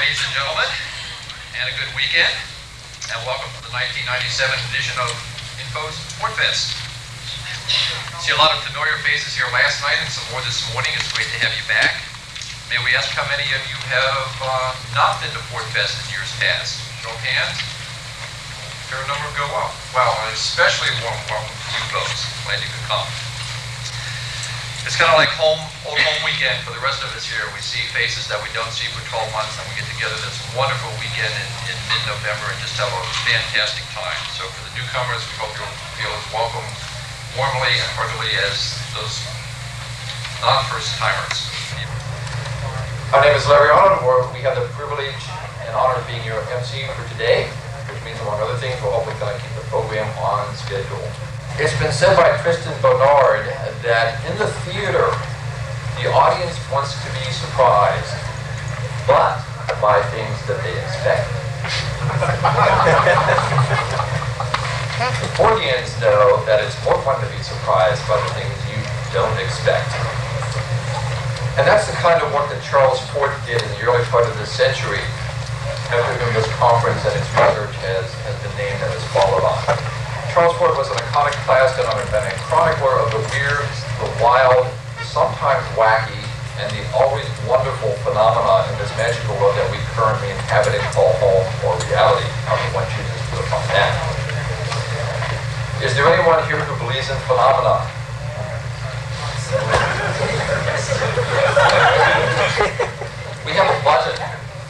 ladies and gentlemen, and a good weekend, and welcome to the 1997 edition of Info's FortFest. See a lot of familiar faces here last night and some more this morning. It's great to have you back. May we ask how many of you have not been to FortFest in years past? Show of hands. Fair number go up. Well, an especially warm welcome to you folks. Glad you could come. It's kind of like old home weekend for the rest of us here. We see faces that we don't see for 12 months, and we get together this wonderful weekend in mid-November and just have a fantastic time. So for the newcomers, we hope you'll feel as welcome warmly and heartily as those non-first-timers. My name is Larry Arnold. We have the privilege and honor of being your MC for today, which means, among other things, we're hopefully going to keep the program on schedule. It's been said by Tristan Bernard that in the theater, the audience wants to be surprised, but by things that they expect. The Fortians know that it's more fun to be surprised by the things you don't expect. And that's the kind of work that Charles Fort did in the early part of this century, after whom this conference and its research has been named and has followed on. Charles Fort was an iconoclast and a chronicler of the weird, the wild, sometimes wacky, and the always wonderful phenomena in this magical world that we currently inhabit and call home or reality, however one chooses to define that. Is there anyone here who believes in phenomena? We have a button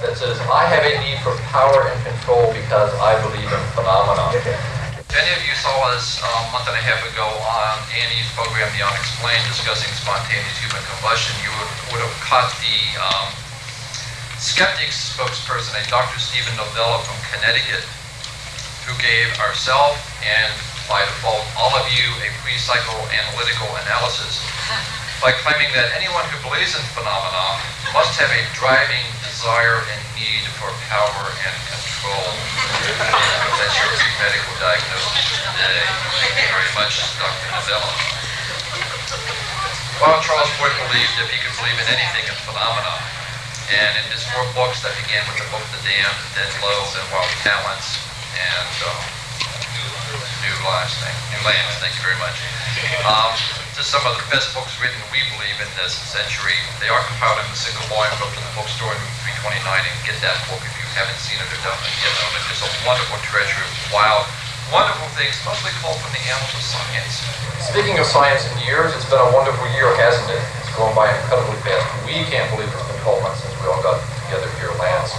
that says, I have a need for power and control because I believe in phenomena. If any of you saw us a month and a half ago on Annie's program, The Unexplained, discussing spontaneous human combustion, you would have caught the skeptics spokesperson, a Dr. Stephen Novella from Connecticut, who gave ourselves and, by default, all of you a free psychoanalytical analysis by claiming that anyone who believes in phenomena must have a driving desire and need for power and control. That's your medical diagnosis today. Thank you very much, Dr. Novella. Well, Charles Fort believed if he could believe in anything in phenomena, and in his 4 books that began with the book The Damned, Then Low, Then Wild Talents, and New Lands, thank you very much. Just some of the best books written, we believe, in this century. They are compiled in a single volume. Go to the bookstore in room 329 and get that book if you haven't seen it or don't yet own it. It's a wonderful treasure of wild, wonderful things, mostly called from the annals of science. Speaking of science and years, it's been a wonderful year, hasn't it? It's gone by incredibly fast. We can't believe it's been 12 months since we all got together here last.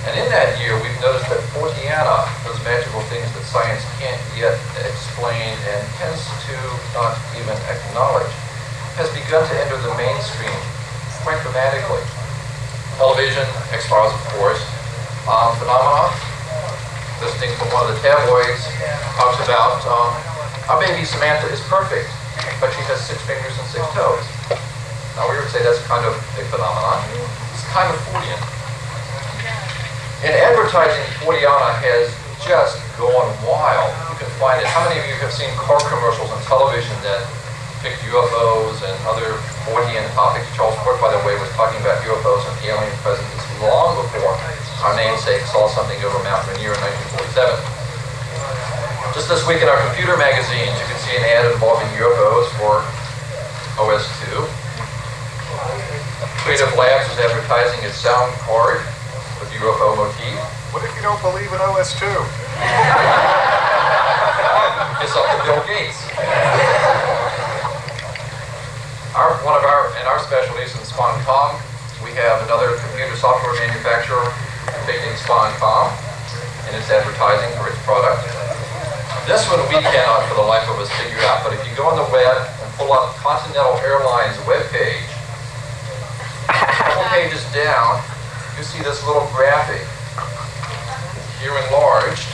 And in that year, we've noticed that Fortiana, those magical things that science can't yet explain and tends to not even acknowledge, has begun to enter the mainstream quite dramatically. Television, X-Files, of course. Phenomena, this thing from one of the tabloids talks about our baby Samantha is perfect, but she has 6 fingers and 6 toes. Now we would say that's kind of a phenomenon. It's kind of Fortian. In advertising, Fortiana has just gone wild. You can find it. How many of you have seen car commercials on television that pick UFOs and other Fortian topics? Charles Fort, by the way, was talking about UFOs and alien presence long before our namesake saw something over Mount Rainier in 1947. Just this week in our computer magazines, you can see an ad involving UFOs for OS2. Creative Labs is advertising its sound card with UFO motif. What if you don't believe in OS2? It's up to Bill Gates. Our specialties in SponCom, we have another computer software manufacturer depicting SponCom in its advertising for its product. This one we cannot for the life of us figure out, but if you go on the web and pull up Continental Airlines webpage, a couple pages down, you see this little graphic here enlarged,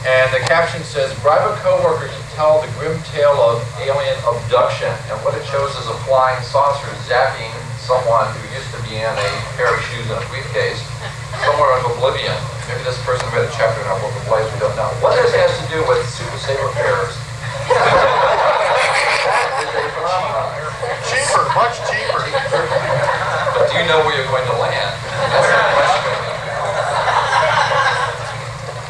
and the caption says, bribe a coworker to tell the grim tale of alien abduction. And what it shows is a flying saucer zapping someone who used to be in a pair of shoes and a briefcase somewhere in oblivion. Maybe this person read a chapter in our book of life, we don't know. What this has to do with Super Saber Pairs? That is a phenomenon. Cheaper, much cheaper. But do you know where you're going to land? That's the question.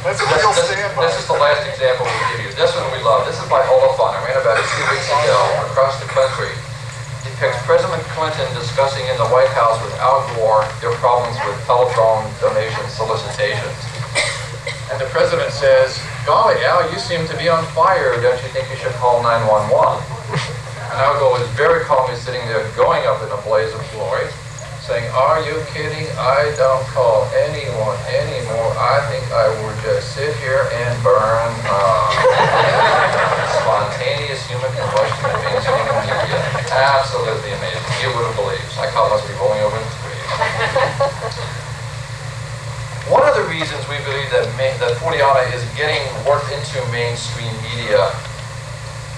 That's a real standby. This is the last example we'll give you. This one we love. This is by Oliphant. I ran about it 2 weeks ago across the country. Depicts President Clinton discussing in the White House with Al Gore their problems with telephone donation solicitations. And the president says, "Golly, Al, you seem to be on fire. Don't you think you should call 911? And Al Gore is very calmly sitting there going up in a blaze of glory, saying, "Are you kidding? I don't call anyone anymore. I think I would just sit here and burn up." Spontaneous human combustion of mainstream media. Absolutely amazing. You wouldn't believe. Psychology must be rolling over in the grave. One of the reasons we believe that Fortiana is getting worked into mainstream media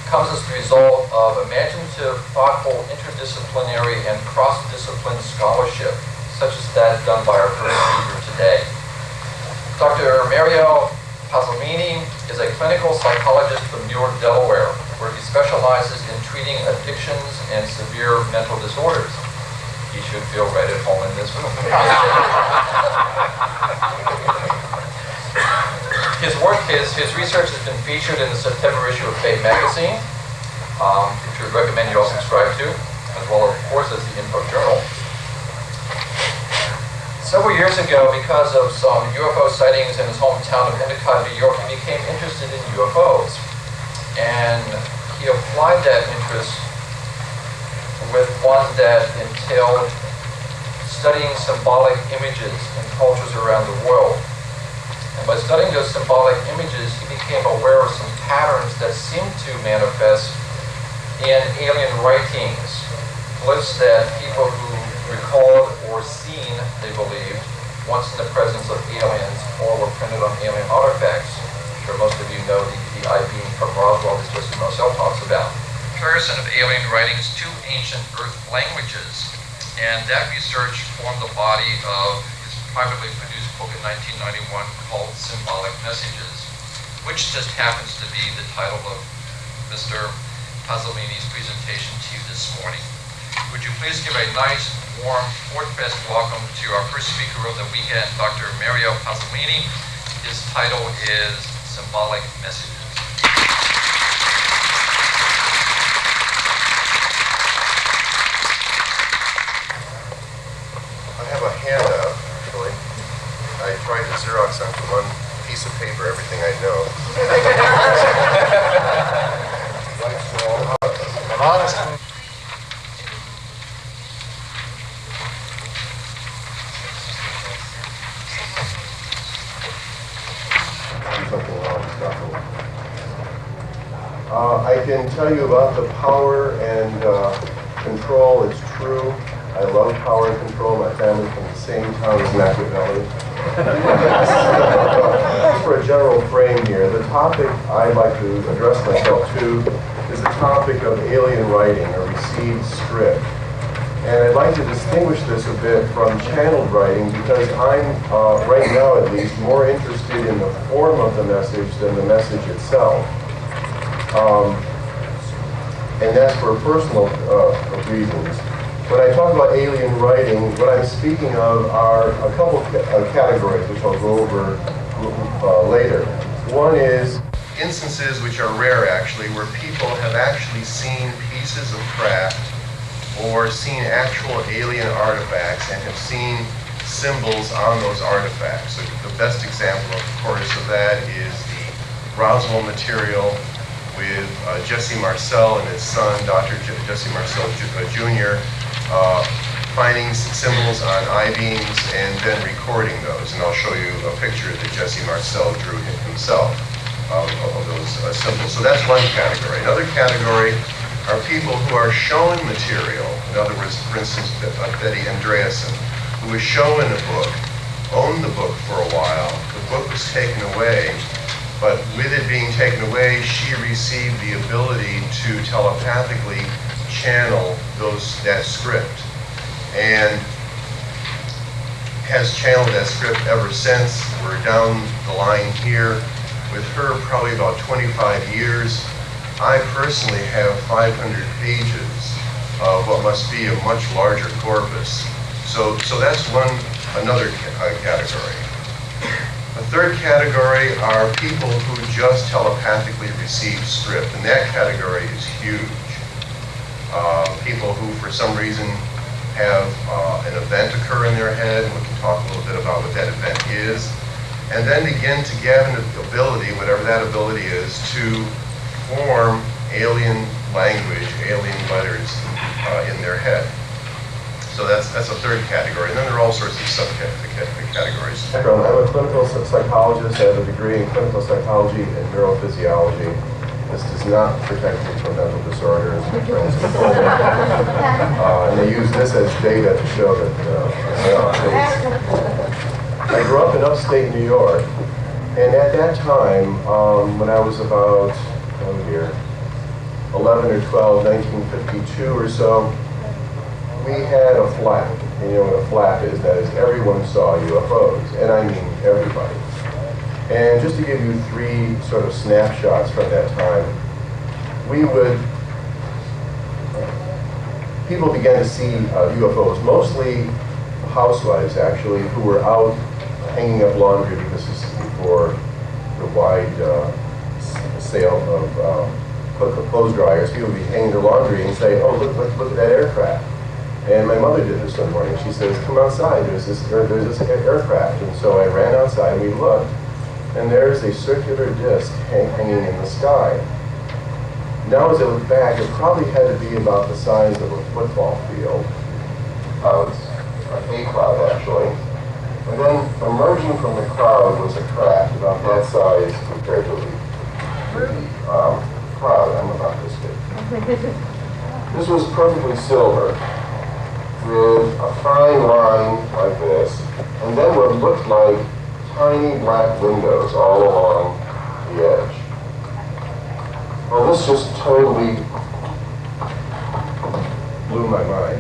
comes as a result of imaginative, thoughtful, interdisciplinary, and cross-discipline scholarship, such as that done by our first speaker today. Dr. Mario Pazzaglini is a clinical psychologist from Newark, Delaware, where he specializes in treating addictions and severe mental disorders. He should feel right at home in this room. His research has been featured in the September issue of Fate magazine, which we recommend you all subscribe to, as well, of course, as the Info Journal. Several years ago, because of some UFO sightings in his hometown of Endicott, New York, he became interested in UFOs. And he applied that interest with one that entailed studying symbolic images in cultures around the world. And by studying those symbolic images, he became aware of some patterns that seemed to manifest in alien writings, lists that people who recalled or seen, they believed, once in the presence of aliens or were printed on alien artifacts. I'm sure most of you know the I-beam from Roswell that Jesse Marcel talks about. Comparison of alien writings to ancient Earth languages, and that research formed the body of his privately produced book in 1991 called Symbolic Messages, which just happens to be the title of Mr. Pazzaglini's presentation to you this morning. Would you please give a nice, warm FortFest welcome to our first speaker of the weekend, Dr. Mario Pazzaglini. His title is Symbolic Messages. I have a handout, actually. I tried to Xerox onto one piece of paper everything I know. And honestly, Something wrong, stop it. I can tell you about the power and control. It's true. I love power and control. My family's from the same town as Machiavelli. For a general frame here, the topic I'd like to address myself to is the topic of alien writing, or received script. And I'd like to distinguish this a bit from channeled writing because I'm, right now at least, more interested in the form of the message than the message itself. And that's for personal reasons. When I talk about alien writing, what I'm speaking of are a couple of categories, which I'll go over later. One is instances, which are rare actually, where people have actually seen pieces of craft or seen actual alien artifacts and have seen symbols on those artifacts. So the best example, of course, of that is the Roswell material with Jesse Marcel and his son, Dr. Jesse Marcel Jr., finding symbols on I-beams and then recording those. And I'll show you a picture that Jesse Marcel drew himself of those symbols. So that's one category. Another category are people who are shown material. In other words, for instance, Betty Andreasen, who was shown a book, owned the book for a while. The book was taken away, but with it being taken away, she received the ability to telepathically channel that script, and has channeled that script ever since. We're down the line here with her probably about 25 years. I personally have 500 pages of what must be a much larger corpus. So that's another category. A third category are people who just telepathically receive script, and that category is huge. People who, for some reason, have an event occur in their head, and we can talk a little bit about what that event is, and then begin to get an ability, whatever that ability is, to form alien language, alien letters in their head. So that's a third category, and then there are all sorts of subcategories. I'm a clinical psychologist. I have a degree in clinical psychology and neurophysiology. This does not protect me from mental disorders and and they use this as data to show that I grew up in upstate New York, and at that time, when I was about 11 or 12, 1952 or so, we had a flap. And you know what a flap is? That is, everyone saw UFOs, and I mean everybody. And just to give you three sort of snapshots from that time, people began to see UFOs, mostly housewives actually, who were out hanging up laundry, because this is before the wide sale of clothes dryers. People would be hanging their laundry and say, "Oh, look at that aircraft." And my mother did this one morning. She says, "Come outside, there's this aircraft." And so I ran outside and we looked, and there's a circular disc hanging in the sky. Now as I look back, it probably had to be about the size of a football field. A cloud actually. And then emerging from the cloud was a craft about that size compared to the cloud. I'm about this big. This was perfectly silver, with a fine line like this, and then what looked like tiny black windows all along the edge. Well, this just totally blew my mind,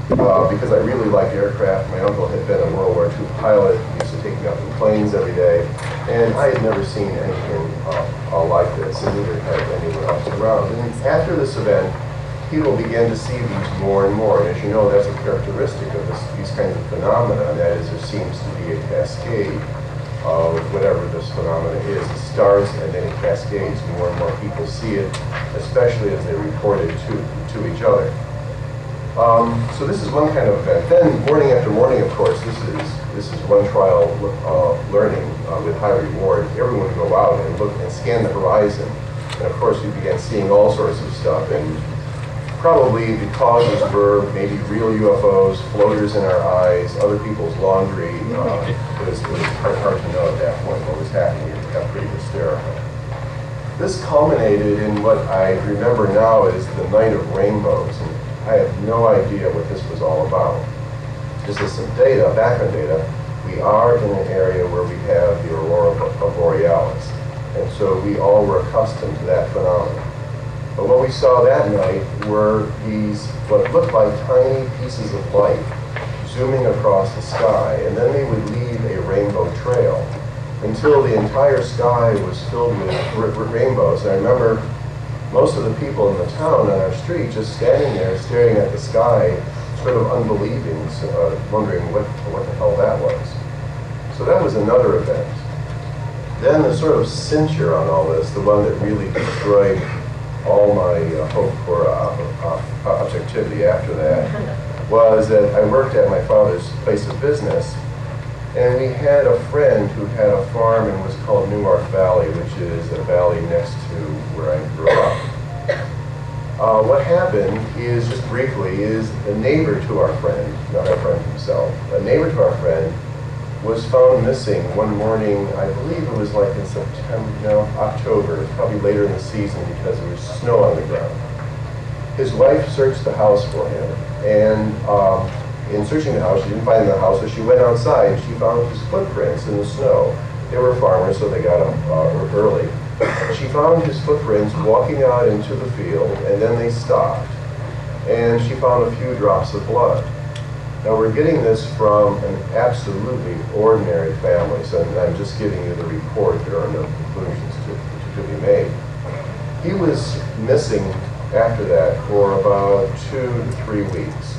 because I really liked aircraft. My uncle had been a World War II pilot. He used to take me up in planes every day, and I had never seen anything like this, and neither had anyone else around. And after this event, people began to see these more and more. And as you know, that's a characteristic of these kinds of phenomena. That is, there seems to be a cascade of whatever this phenomena is. It starts and then it cascades. More and more people see it, especially as they report it to each other. So this is one kind of event. Then morning after morning, of course, this is one trial learning with high reward. Everyone would go out and look and scan the horizon. And of course, we began seeing all sorts of stuff. And probably the causes were maybe real UFOs, floaters in our eyes, other people's laundry. It was hard to know at that point what was happening. It got pretty hysterical. This culminated in what I remember now as the Night of Rainbows. And I have no idea what this was all about. Just as some data, background data, we are in an area where we have the aurora borealis. And so we all were accustomed to that phenomenon. But what we saw that night were these, what looked like tiny pieces of light zooming across the sky, and then they would leave a rainbow trail until the entire sky was filled with rainbows. And I remember most of the people in the town on our street just standing there staring at the sky, sort of unbelieving, wondering what the hell that was. So that was another event. Then the sort of cincher on all this, the one that really destroyed all my hope for objectivity after that, was that I worked at my father's place of business, and we had a friend who had a farm and was called Newark Valley, which is a valley next to where I grew up. What happened is, just briefly, is a neighbor to our friend, not our friend himself, a neighbor to our friend was found missing one morning. I believe it was like in October. It was probably later in the season because there was snow on the ground. His wife searched the house for him, and in searching the house, she didn't find the house, so she went outside and she found his footprints in the snow. They were farmers, so they got up early. She found his footprints walking out into the field, and then they stopped. And she found a few drops of blood. Now we're getting this from an absolutely ordinary family, so I'm just giving you the report. There are no conclusions to be made. He was missing after that for about 2 to 3 weeks.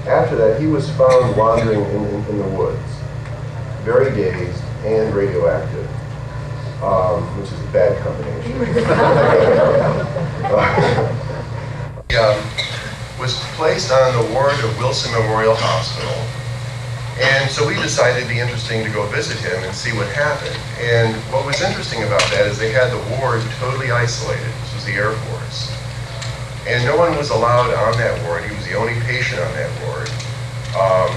After that, he was found wandering in the woods, very dazed and radioactive, which is a bad combination. He was placed on the ward of Wilson Memorial Hospital, and so we decided it'd be interesting to go visit him and see what happened. And what was interesting about that is they had the ward totally isolated. This was the Air Force. And no one was allowed on that ward. He was the only patient on that ward.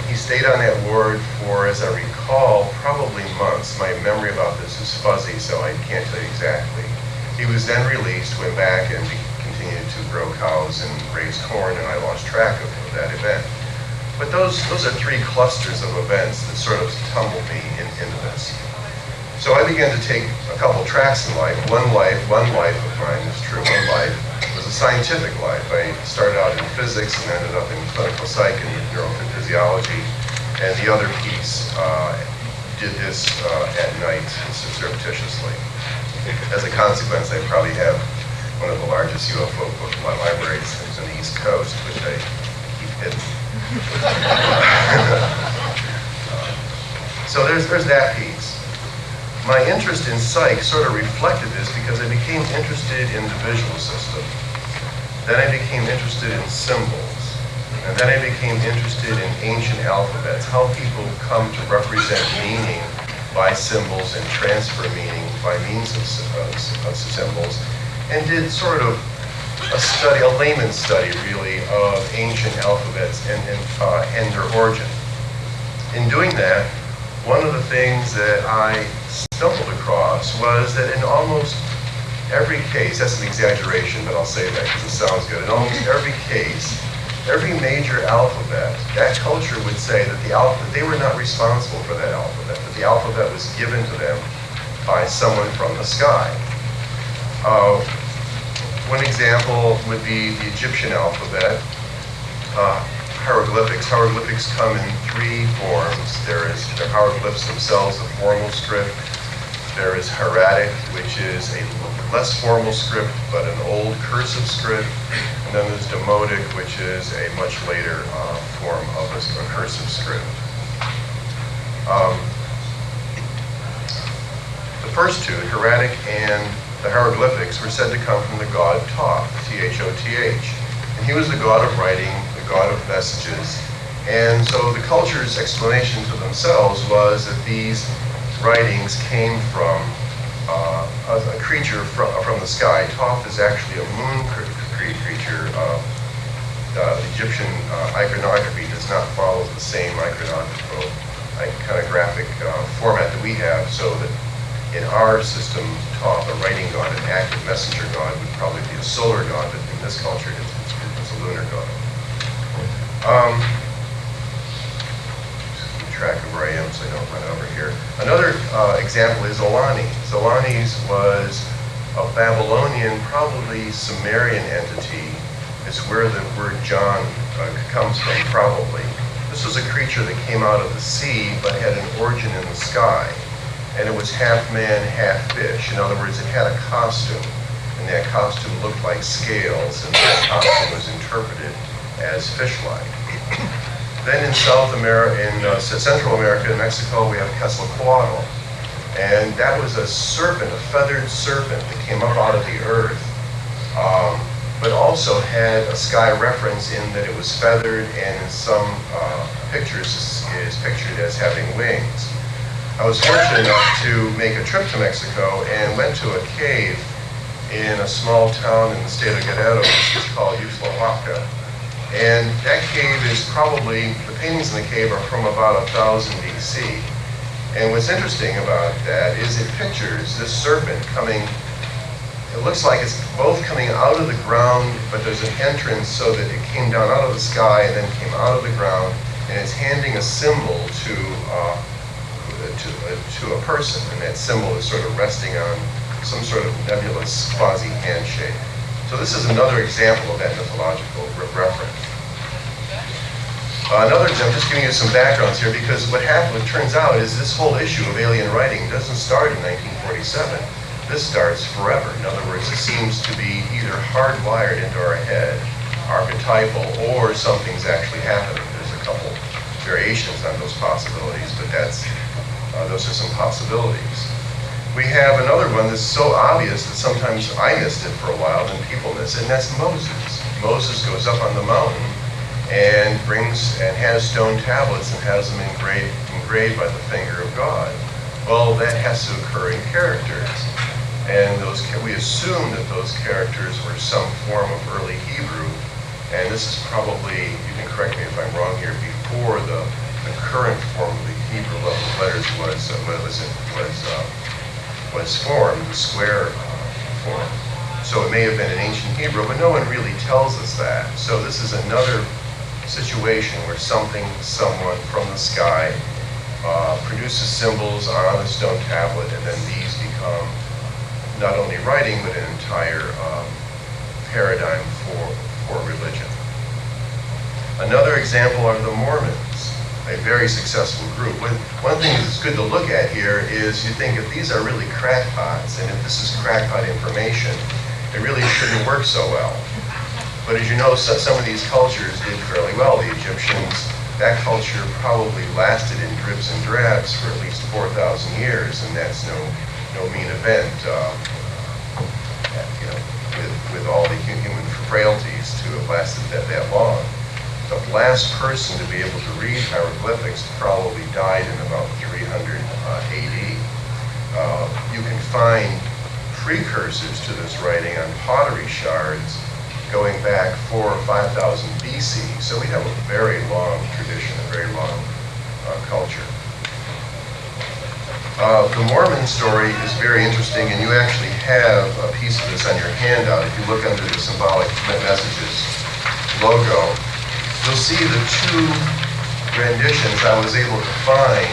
He stayed on that ward for, as I recall, probably months. My memory about this is fuzzy, so I can't tell you exactly. He was then released, went back and continued to grow cows and raise corn, and I lost track of that event. But those are three clusters of events that sort of tumbled me into this. So I began to take a couple tracks in life. One life of mine is true. One life was a scientific life. I started out in physics and ended up in clinical psych and neurophysiology. And the other piece did this at night surreptitiously. As a consequence, I probably have one of the largest UFO book libraries on the East Coast, which I keep hidden. So there's that piece. My interest in psych sort of reflected this because I became interested in the visual system. Then I became interested in symbols. And then I became interested in ancient alphabets, how people come to represent meaning by symbols and transfer meaning by means of symbols, and did sort of a study, a layman's study really, of ancient alphabets and their origin. In doing that, one of the things that I stumbled across was that in almost every case, that's an exaggeration, but I'll say that because it sounds good, in almost every case, every major alphabet, that culture would say that they were not responsible for that alphabet, that the alphabet was given to them by someone from the sky. One example would be the Egyptian alphabet, hieroglyphics. Hieroglyphics come in three forms. There is the hieroglyphs themselves, the formal script. There is hieratic, which is a less formal script, but an old cursive script. And then there's demotic, which is a much later form of a cursive script. The first two, hieratic and the hieroglyphics, were said to come from the god Thoth, T-H-O-T-H. And he was the god of writing, the god of messages. And so the culture's explanation to themselves was that these writings came from a creature from the sky. Thoth is actually a moon creature. The Egyptian iconography does not follow the same iconographic format that we have, so that in our system, Thoth, a writing god, an active messenger god, would probably be a solar god, but in this culture, it's a lunar god. Just keep track of where I am so I don't run over here. Another example is Alani. Alani's was a Babylonian, probably Sumerian entity. It's where the word John comes from, probably. This was a creature that came out of the sea, but had an origin in the sky. And it was half man, half fish. In other words, it had a costume, and that costume looked like scales, and that costume was interpreted as fish-like. Then in South America, in Central America, in Mexico, we have Quetzalcoatl, and that was a serpent, a feathered serpent that came up out of the earth, but also had a sky reference in that it was feathered, and in some pictures is pictured as having wings. I was fortunate enough to make a trip to Mexico and went to a cave in a small town in the state of Guerrero, which is called Uxtlahuaca. And that cave is probably, the paintings in the cave are from about 1000 BC. And what's interesting about that is it pictures this serpent coming, it looks like it's both coming out of the ground, but there's an entrance so that it came down out of the sky and then came out of the ground, and it's handing a symbol to a person, and that symbol is sort of resting on some sort of nebulous quasi-handshake. So this is another example of that mythological reference. I'm just giving you some backgrounds here, because what turns out is this whole issue of alien writing doesn't start in 1947. This starts forever. In other words, it seems to be either hardwired into our head, archetypal, or something's actually happening. There's a variations on those possibilities, but those are some possibilities. We have another one that's so obvious that sometimes I missed it for a while, and people miss it, and that's Moses. Moses goes up on the mountain and has stone tablets and has them engraved by the finger of God. Well, that has to occur in characters, and we assume that those characters were some form of early Hebrew, and this is probably, you can correct me if I'm wrong here, before the current form of the Hebrew letters was formed, the square form. So it may have been in ancient Hebrew, but no one really tells us that. So this is another situation where someone from the sky produces symbols on a stone tablet, and then these become not only writing, but an entire paradigm for religion. Another example are the Mormons, a very successful group. One thing that's good to look at here is you think if these are really crackpots, and if this is crackpot information, it really shouldn't work so well. But as you know, some of these cultures did fairly well. The Egyptians, that culture probably lasted in dribs and drabs for at least 4,000 years, and that's no mean event, with all the human frailties to have lasted that long. The last person to be able to read hieroglyphics probably died in about 300 AD. You can find precursors to this writing on pottery shards going back 4,000 or 5,000 BC. So we have a very long tradition, a very long culture. The Mormon story is very interesting, and you actually have a piece of this on your handout. If you look under the Symbolic Messages logo, you'll see the two renditions I was able to find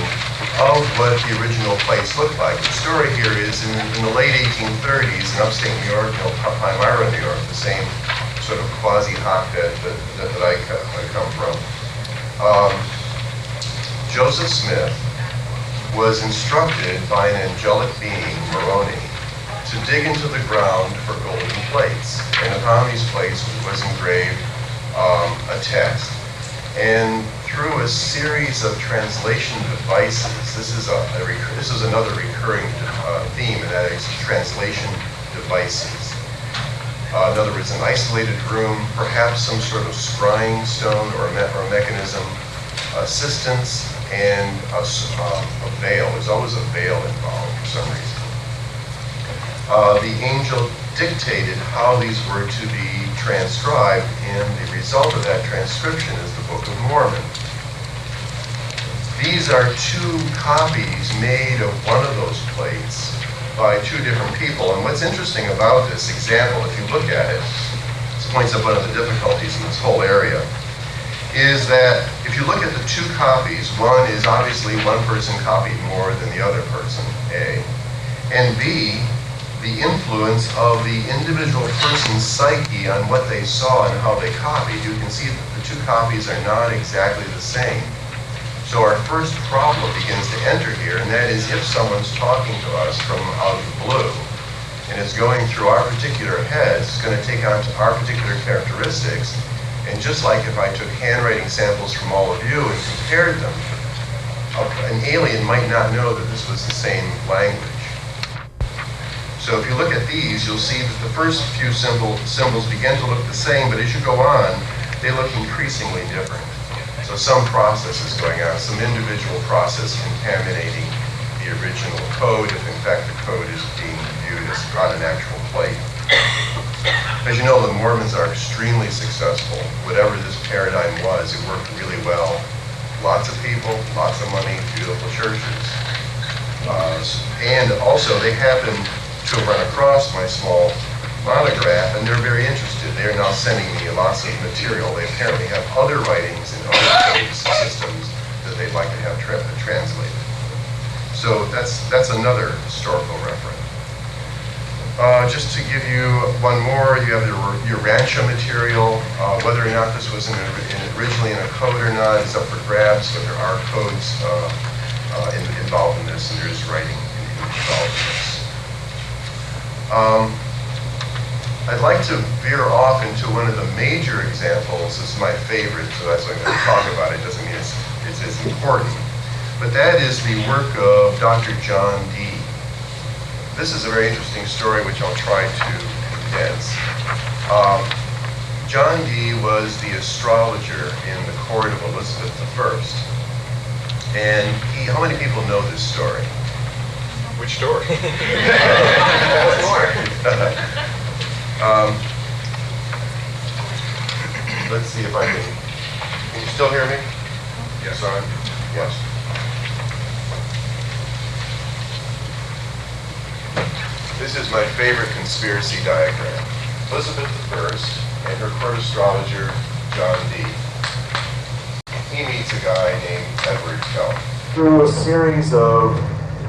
of what the original place looked like. The story here is in the late 1830s in upstate New York, Palmyra, New York, the same sort of quasi-hotbed that I come from. Joseph Smith was instructed by an angelic being, Moroni, to dig into the ground for golden plates. And upon these plates was engraved a text. And through a series of translation devices, this is another recurring theme, and that is translation devices. In other words, an isolated room, perhaps some sort of scrying stone or a mechanism, assistance, and a veil. There's always a veil involved for some reason. The angel dictated how these were to be transcribed, and the result of that transcription is the Book of Mormon. These are two copies made of one of those plates by two different people. And what's interesting about this example, if you look at it, this points up one of the difficulties in this whole area, is that if you look at the two copies, one is obviously one person copied more than the other person, A, and B, the influence of the individual person's psyche on what they saw and how they copied. You can see that the two copies are not exactly the same. So our first problem begins to enter here, and that is if someone's talking to us from out of the blue, and it's going through our particular heads, it's going to take on our particular characteristics, and just like if I took handwriting samples from all of you and compared them, an alien might not know that this was the same language. So if you look at these, you'll see that the first few symbols begin to look the same, but as you go on, they look increasingly different. So some process is going on, some individual process contaminating the original code, if in fact the code is being viewed as on an actual plate. As you know, the Mormons are extremely successful. Whatever this paradigm was, it worked really well. Lots of people, lots of money, beautiful churches. And also, they happen to have run across my small monograph, and they're very interested. They're now sending me lots of material. They apparently have other writings and other code systems that they'd like to have translated. So that's another historical reference. Just to give you one more, you have your Rancha material. Whether or not this was originally in a code or not is up for grabs, but there are codes involved in this, and there is writing involved in this. I'd like to veer off into one of the major examples. This is my favorite, so that's why I'm going to talk about it. Doesn't mean it's as important. But that is the work of Dr. John Dee. This is a very interesting story which I'll try to condense. John Dee was the astrologer in the court of Elizabeth I. And how many people know this story? Which story? Let's see if I can you still hear me? Yes. Son? Yes. This is my favorite conspiracy diagram. Elizabeth I and her court astrologer, John Dee. He meets a guy named Edward Kelly. Through a series of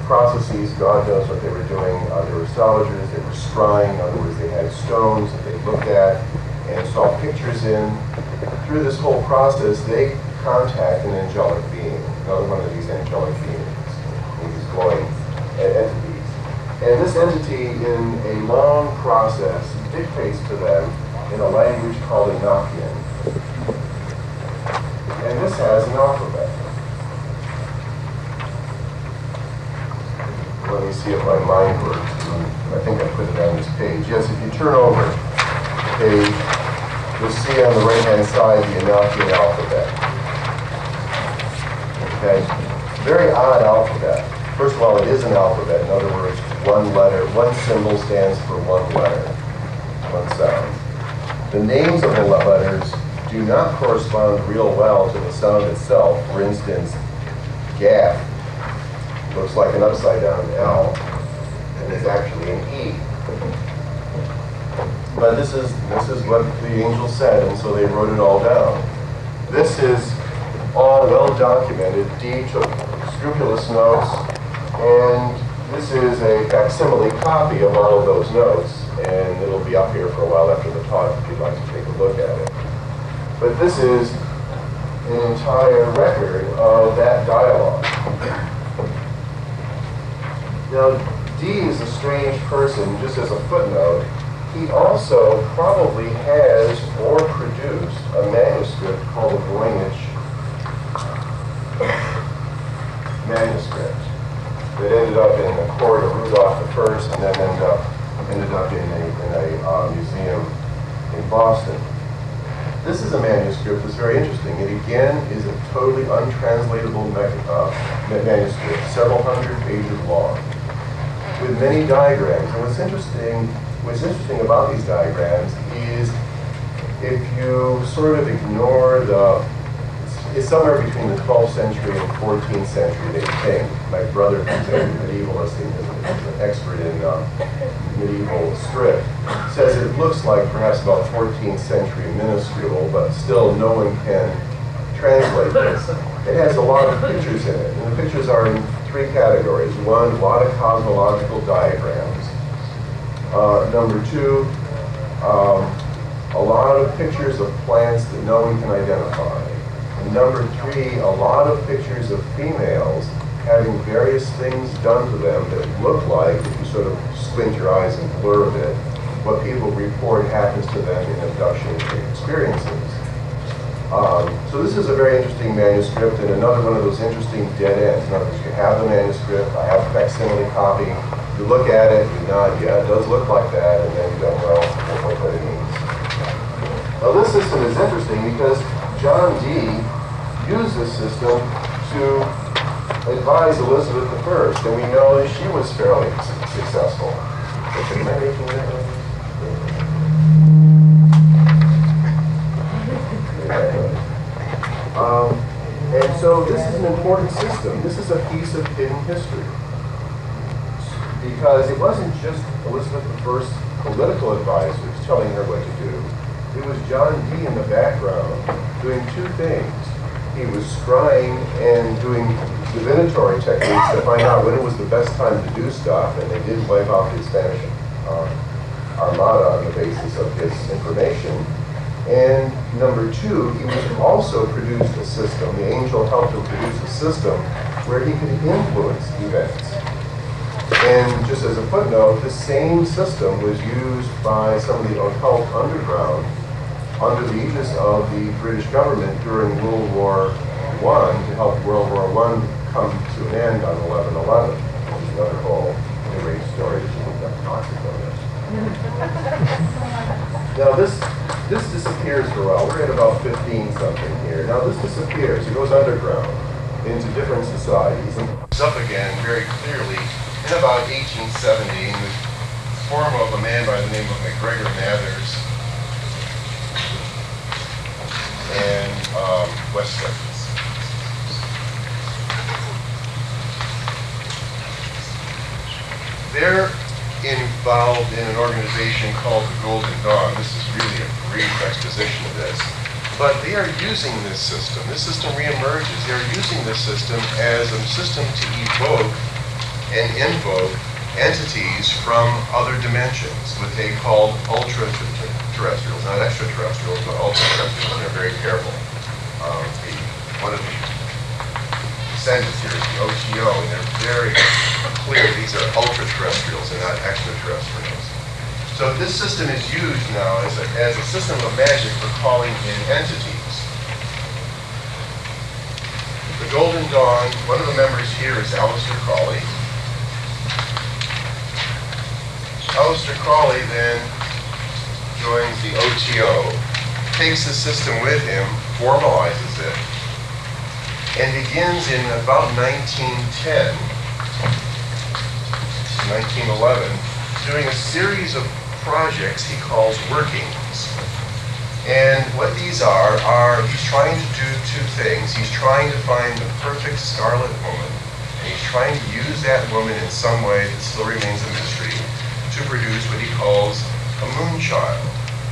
processes, God knows what they were doing. They were astrologers, they were scrying, in other words, they had stones that they looked at and saw pictures in. Through this whole process, they contact an angelic being, another one of these angelic beings, these glowing entities. And this entity, in a long process, dictates to them in a language called Enochian. And this has an alphabet. Let me see if my mind works. I think I put it on this page. Yes, if you turn over the page, you'll see on the right-hand side the Enochian alphabet. Okay? Very odd alphabet. First of all, it is an alphabet. In other words, one letter, one symbol stands for one letter, one sound. The names of the letters do not correspond real well to the sound itself. For instance, gap looks like an upside down L, and it's actually an E. But this is what the angel said, and so they wrote it all down. This is all well documented. Dee took scrupulous notes, and this is a facsimile copy of all of those notes, and it'll be up here for a while after the talk if you'd like to take a look at it. But this is an entire record of that dialogue. Now, Dee is a strange person, just as a footnote. He also probably has or produced a manuscript called the Voynich manuscript that ended up in the court of Rudolph I and then ended up in a museum in Boston. This is a manuscript that's very interesting. It again is a totally untranslatable manuscript, several hundred pages long, with many diagrams. And what's interesting about these diagrams is if you sort of ignore it's somewhere between the 12th century and 14th century, they think. My brother, who's a medievalist, is an expert in medieval script, says it looks like perhaps about 14th century minuscule, but still no one can translate this. It has a lot of pictures in it, and the pictures are in three categories. One, a lot of cosmological diagrams. Number two, a lot of pictures of plants that no one can identify. And number three, a lot of pictures of females having various things done to them that look like, if you sort of squint your eyes and blur a bit, what people report happens to them in abduction experiences. So this is a very interesting manuscript and another one of those interesting dead ends. In other words, you have the manuscript, I have a facsimile copy, you look at it, you nod, yeah, it does look like that, and then you go, well, what it means. Now this system is interesting because John Dee used this system to advise Elizabeth I, and we know that she was fairly successful. Am I making that? And so this is an important system. This is a piece of hidden history. Because it wasn't just Elizabeth I's political advisors telling her what to do. It was John Dee in the background doing two things. He was scrying and doing divinatory techniques to find out when it was the best time to do stuff, and they did wipe out the Spanish Armada on the basis of his information. And number two, he was also produced a system, the angel helped him produce a system where he could influence events. And just as a footnote, the same system was used by some of the occult underground under the aegis of the British government during World War I to help World War I come to an end on 11/11, which is another whole great story that you have talked about this. Now this disappears for a while. We're at about 15 something here. Now this disappears. It goes underground into different societies. And it's up again very clearly in about 1870 in the form of a man by the name of McGregor Mathers and Westlake. They're involved in an organization called the Golden Dawn. This is really a brief exposition of this. But they are using this system. This system reemerges. They're using this system as a system to evoke and invoke entities from other dimensions, what they call ultra-terrestrials. Not extraterrestrials, but ultra-terrestrials. They're very careful. One of the descendants here is the OTO, and they're very clear these are ultra-terrestrials and not extraterrestrials. So this system is used now as a system of magic for calling in entities. The Golden Dawn, one of the members here is Aleister Crowley. Aleister Crowley then joins the OTO, takes the system with him, formalizes it, and begins in about 1910, 1911, doing a series of projects he calls workings. And what these are he's trying to do two things. He's trying to find the perfect scarlet woman, and he's trying to use that woman in some way that still remains a mystery to produce what he calls a moon child.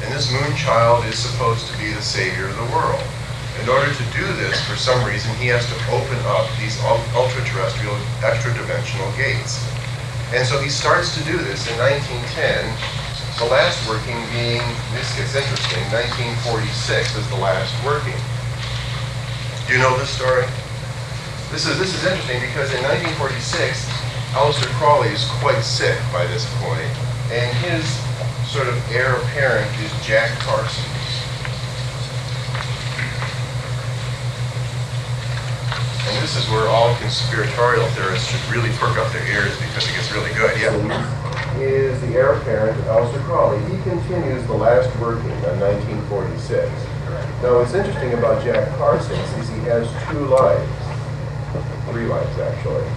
And this moon child is supposed to be the savior of the world. In order to do this, for some reason, he has to open up these ultra-terrestrial, extra-dimensional gates. And so he starts to do this in 1910, the last working being, this gets interesting, 1946 is the last working. Do you know this story? This is interesting because in 1946, Aleister Crowley is quite sick by this point, and his sort of heir apparent is Jack Parsons. And this is where all conspiratorial theorists should really perk up their ears because it gets really good. Yeah. Is the heir apparent of Aleister Crowley. He continues the last working on 1946. Now, what's interesting about Jack Parsons is he has two lives, three lives actually.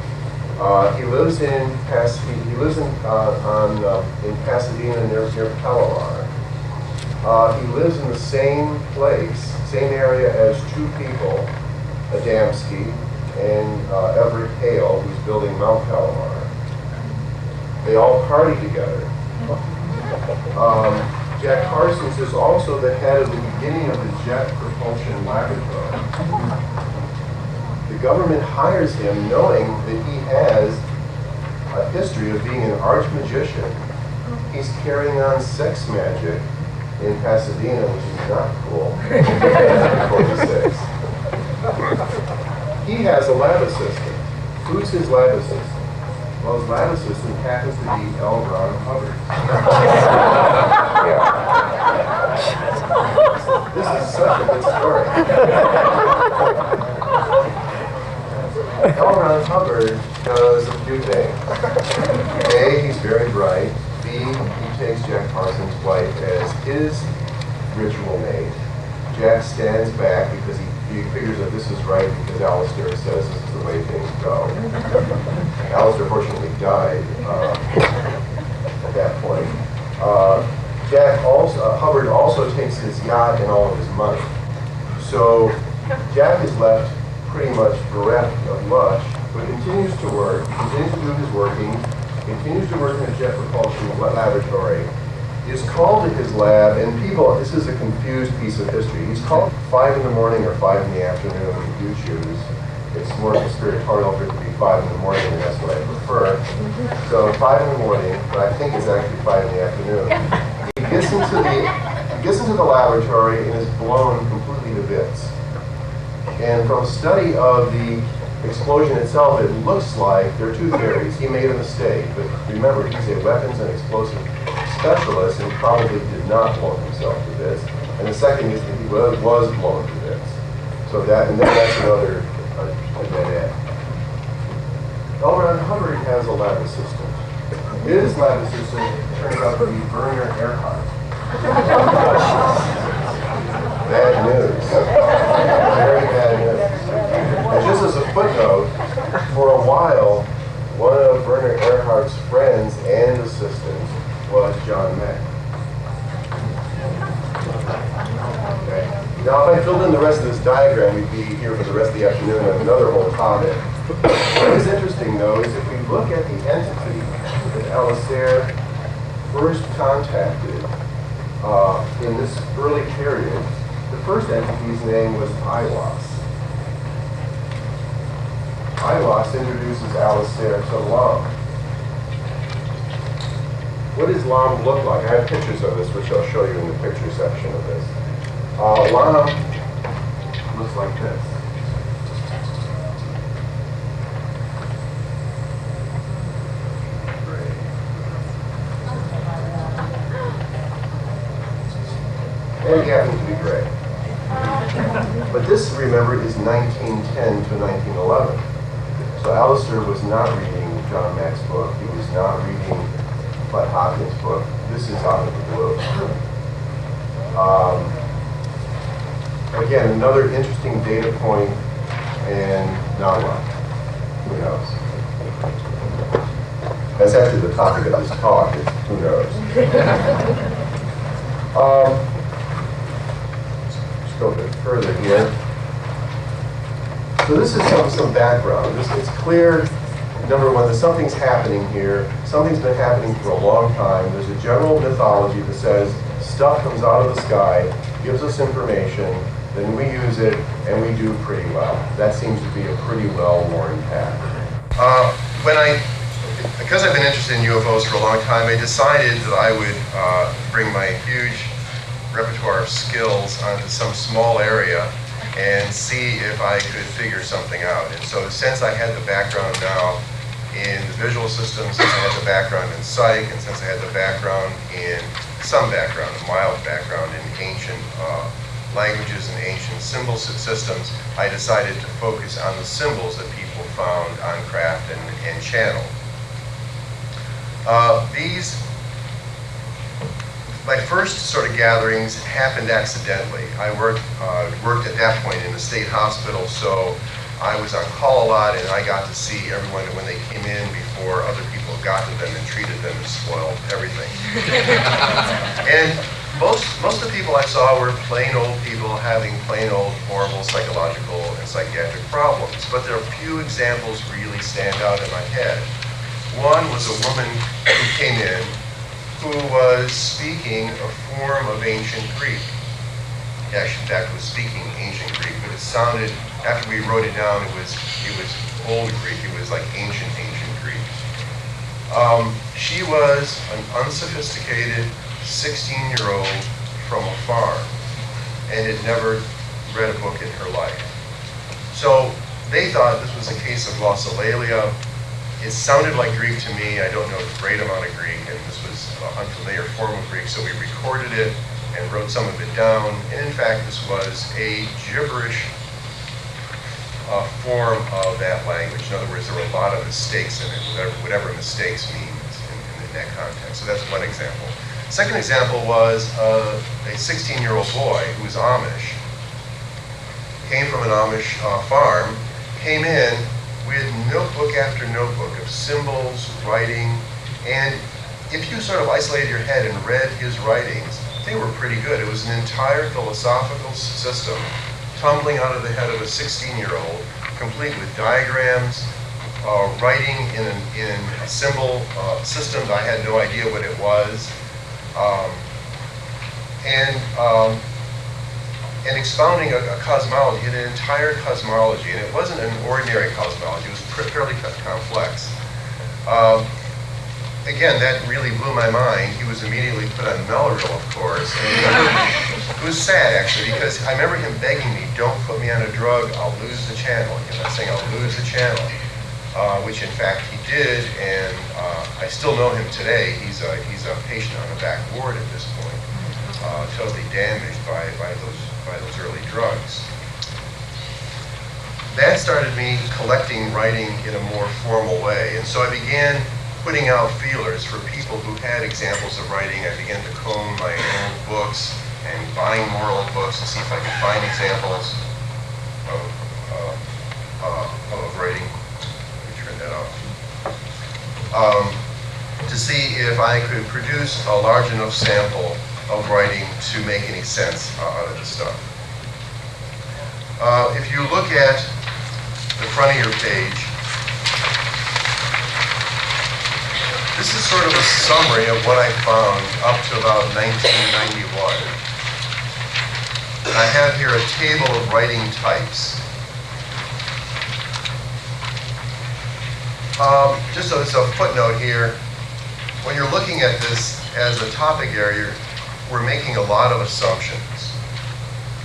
He lives in Pasadena near Pelini. He lives in the same place, same area as two people, Adamski and Everett Hale, who's building Mount Palomar. They all party together. Jack Parsons is also the head of the beginning of the Jet Propulsion Laboratory. The government hires him knowing that he has a history of being an arch magician. He's carrying on sex magic in Pasadena, which is not cool. 46. He has a lab assistant. Who's his lab assistant? Well, his lab assistant happens to be L. Ron Hubbard. This is such a good story. L. Ron Hubbard does a few things. A, he's very bright. B, he takes Jack Parsons' wife as his ritual mate. Jack stands back because he figures that this is right because Aleister says this is the way things go. Aleister fortunately died at that point. Hubbard also takes his yacht and all of his money. So Jack is left pretty much bereft of much, but continues to work, continues to do his working, continues to work in the Jet Propulsion Laboratory, is called to his lab, and people, this is a confused piece of history. He's called 5 in the morning or 5 in the afternoon, if you choose. It's more conspiratorial for it to be 5 in the morning, and that's what I prefer. So 5 in the morning, but I think it's actually 5 in the afternoon. He gets into the laboratory and is blown completely to bits. And from a study of the explosion itself, it looks like there are two theories. He made a mistake, but remember, he's a weapons and explosive specialist and probably did not blow himself to bits. And the second is that he was blown to bits. So that, and then that's another dead end. L. Ron Hubbard has a lab assistant. His lab assistant turns out to be Werner Erhard. Bad news. Very bad news. And just as a footnote, for a while, one of Werner Erhard's friends and assistants was John Mack. Okay. Now, if I filled in the rest of this diagram, we'd be here for the rest of the afternoon on another whole topic. What is interesting, though, is if we look at the entity that Alistair first contacted in this early period, the first entity's name was Ilos. Ilos introduces Alistair to Lam. What does Lam look like? I have pictures of this, which I'll show you in the picture section of this. Lam looks like this. And he happens to be gray. But this, remember, is 1910 to 1911. So Alistair was not reading John Mack's book. He was not reading Bud Hopkins' book. This is out of the blue. Again, another interesting data point, and now what? Who knows? That's actually the topic of this talk, is who knows. Let's go a bit further here. So this is some background. It's clear, number one, that something's happening here. Something's been happening for a long time. There's a general mythology that says stuff comes out of the sky, gives us information, then we use it, and we do pretty well. That seems to be a pretty well-worn path. Because I've been interested in UFOs for a long time, I decided that I would bring my huge repertoire of skills onto some small area and see if I could figure something out. And so since I had the background now in the visual systems, since I had the background in psych, and since I had the background in some background, a mild background in ancient languages and ancient symbol systems, I decided to focus on the symbols that people found on craft and channel. My first sort of gatherings happened accidentally. I worked at that point in the state hospital, so I was on call a lot, and I got to see everyone when they came in before other people got to them and treated them and spoiled everything. And most of the people I saw were plain old people having plain old horrible psychological and psychiatric problems, but there are a few examples really stand out in my head. One was a woman who came in who was speaking a form of ancient Greek. Actually, in fact, was speaking ancient Greek, but it sounded, after we wrote it down, it was old Greek. It was like ancient Greek. She was an unsophisticated 16-year-old from a farm and had never read a book in her life. So they thought this was a case of glossolalia. It sounded like Greek to me. I don't know a great amount of Greek, and this was an unfamiliar form of Greek, so we recorded it and wrote some of it down. And in fact, this was a gibberish form of that language. In other words, there were a lot of mistakes in it, whatever mistakes means in that context. So that's one example. Second example was a 16-year-old boy who was Amish, came from an Amish farm, came in with notebook after notebook of symbols, writing, and if you sort of isolated your head and read his writings, they were pretty good. It was an entire philosophical system tumbling out of the head of a 16-year-old, complete with diagrams, writing in a symbol system that I had no idea what it was, and expounding a cosmology, an entire cosmology, and it wasn't an ordinary cosmology, it was fairly complex. Again, that really blew my mind. He was immediately put on Melville, of course, and It was sad, actually, because I remember him begging me, don't put me on a drug, I'll lose the channel. You know, saying I'll lose the channel, which in fact he did, and I still know him today. He's a patient on a back ward at this point, totally damaged by those early drugs. That started me collecting writing in a more formal way, and so I began putting out feelers for people who had examples of writing. I began to comb my old books and buying more old books and see if I could find examples of writing. Let me turn that off. To see if I could produce a large enough sample of writing to make any sense out of the stuff. If you look at the front of your page, this is sort of a summary of what I found up to about 1991. I have here a table of writing types. Just as a footnote here, when you're looking at this as a topic area, we're making a lot of assumptions.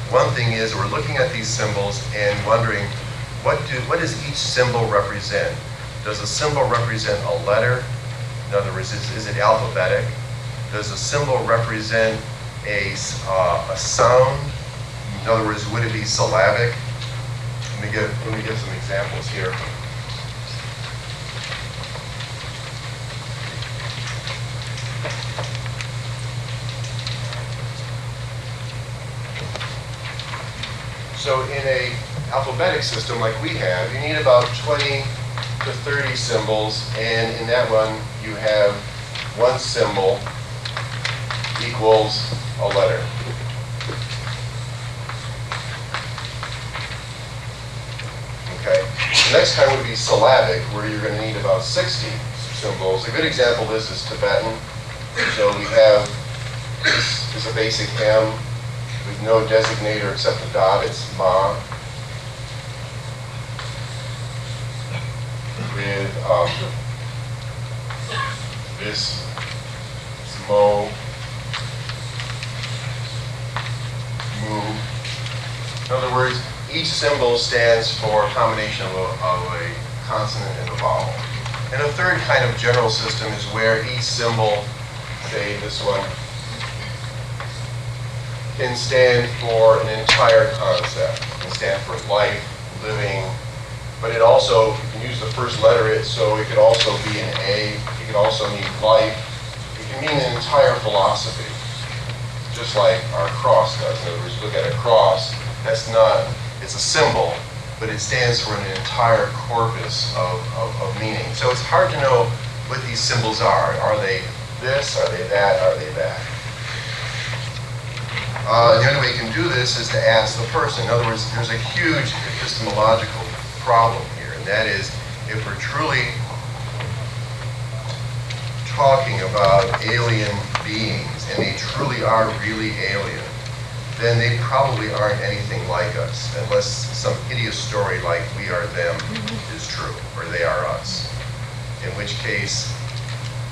One thing is we're looking at these symbols and wondering, what does each symbol represent? Does a symbol represent a letter? In other words, is it alphabetic? Does a symbol represent a sound? In other words, would it be syllabic? Let me give some examples here. So in a alphabetic system like we have, you need about 20 to 30 symbols, and in that one you have one symbol equals a letter. Okay. The next kind would be syllabic, where you're going to need about 60 symbols. A good example is Tibetan. So we have, this is a basic M with no designator except a dot, it's Ma. With this is Mo, Mu. In other words, each symbol stands for a combination of a consonant and a vowel. And a third kind of general system is where each symbol, say this one, can stand for an entire concept. It can stand for life, living, but it also, you can use the first letter, so it could also be an A, it could also mean life, it can mean an entire philosophy, just like our cross does. In other words, look at a cross, that's not, it's a symbol, but it stands for an entire corpus of meaning. So it's hard to know what these symbols are. Are they this, are they that, are they that? The only way you can do this is to ask the person. In other words, there's a huge epistemological problem here, and that is, if we're truly talking about alien beings, and they truly are really alien, then they probably aren't anything like us, unless some hideous story like we are them is true, or they are us. In which case,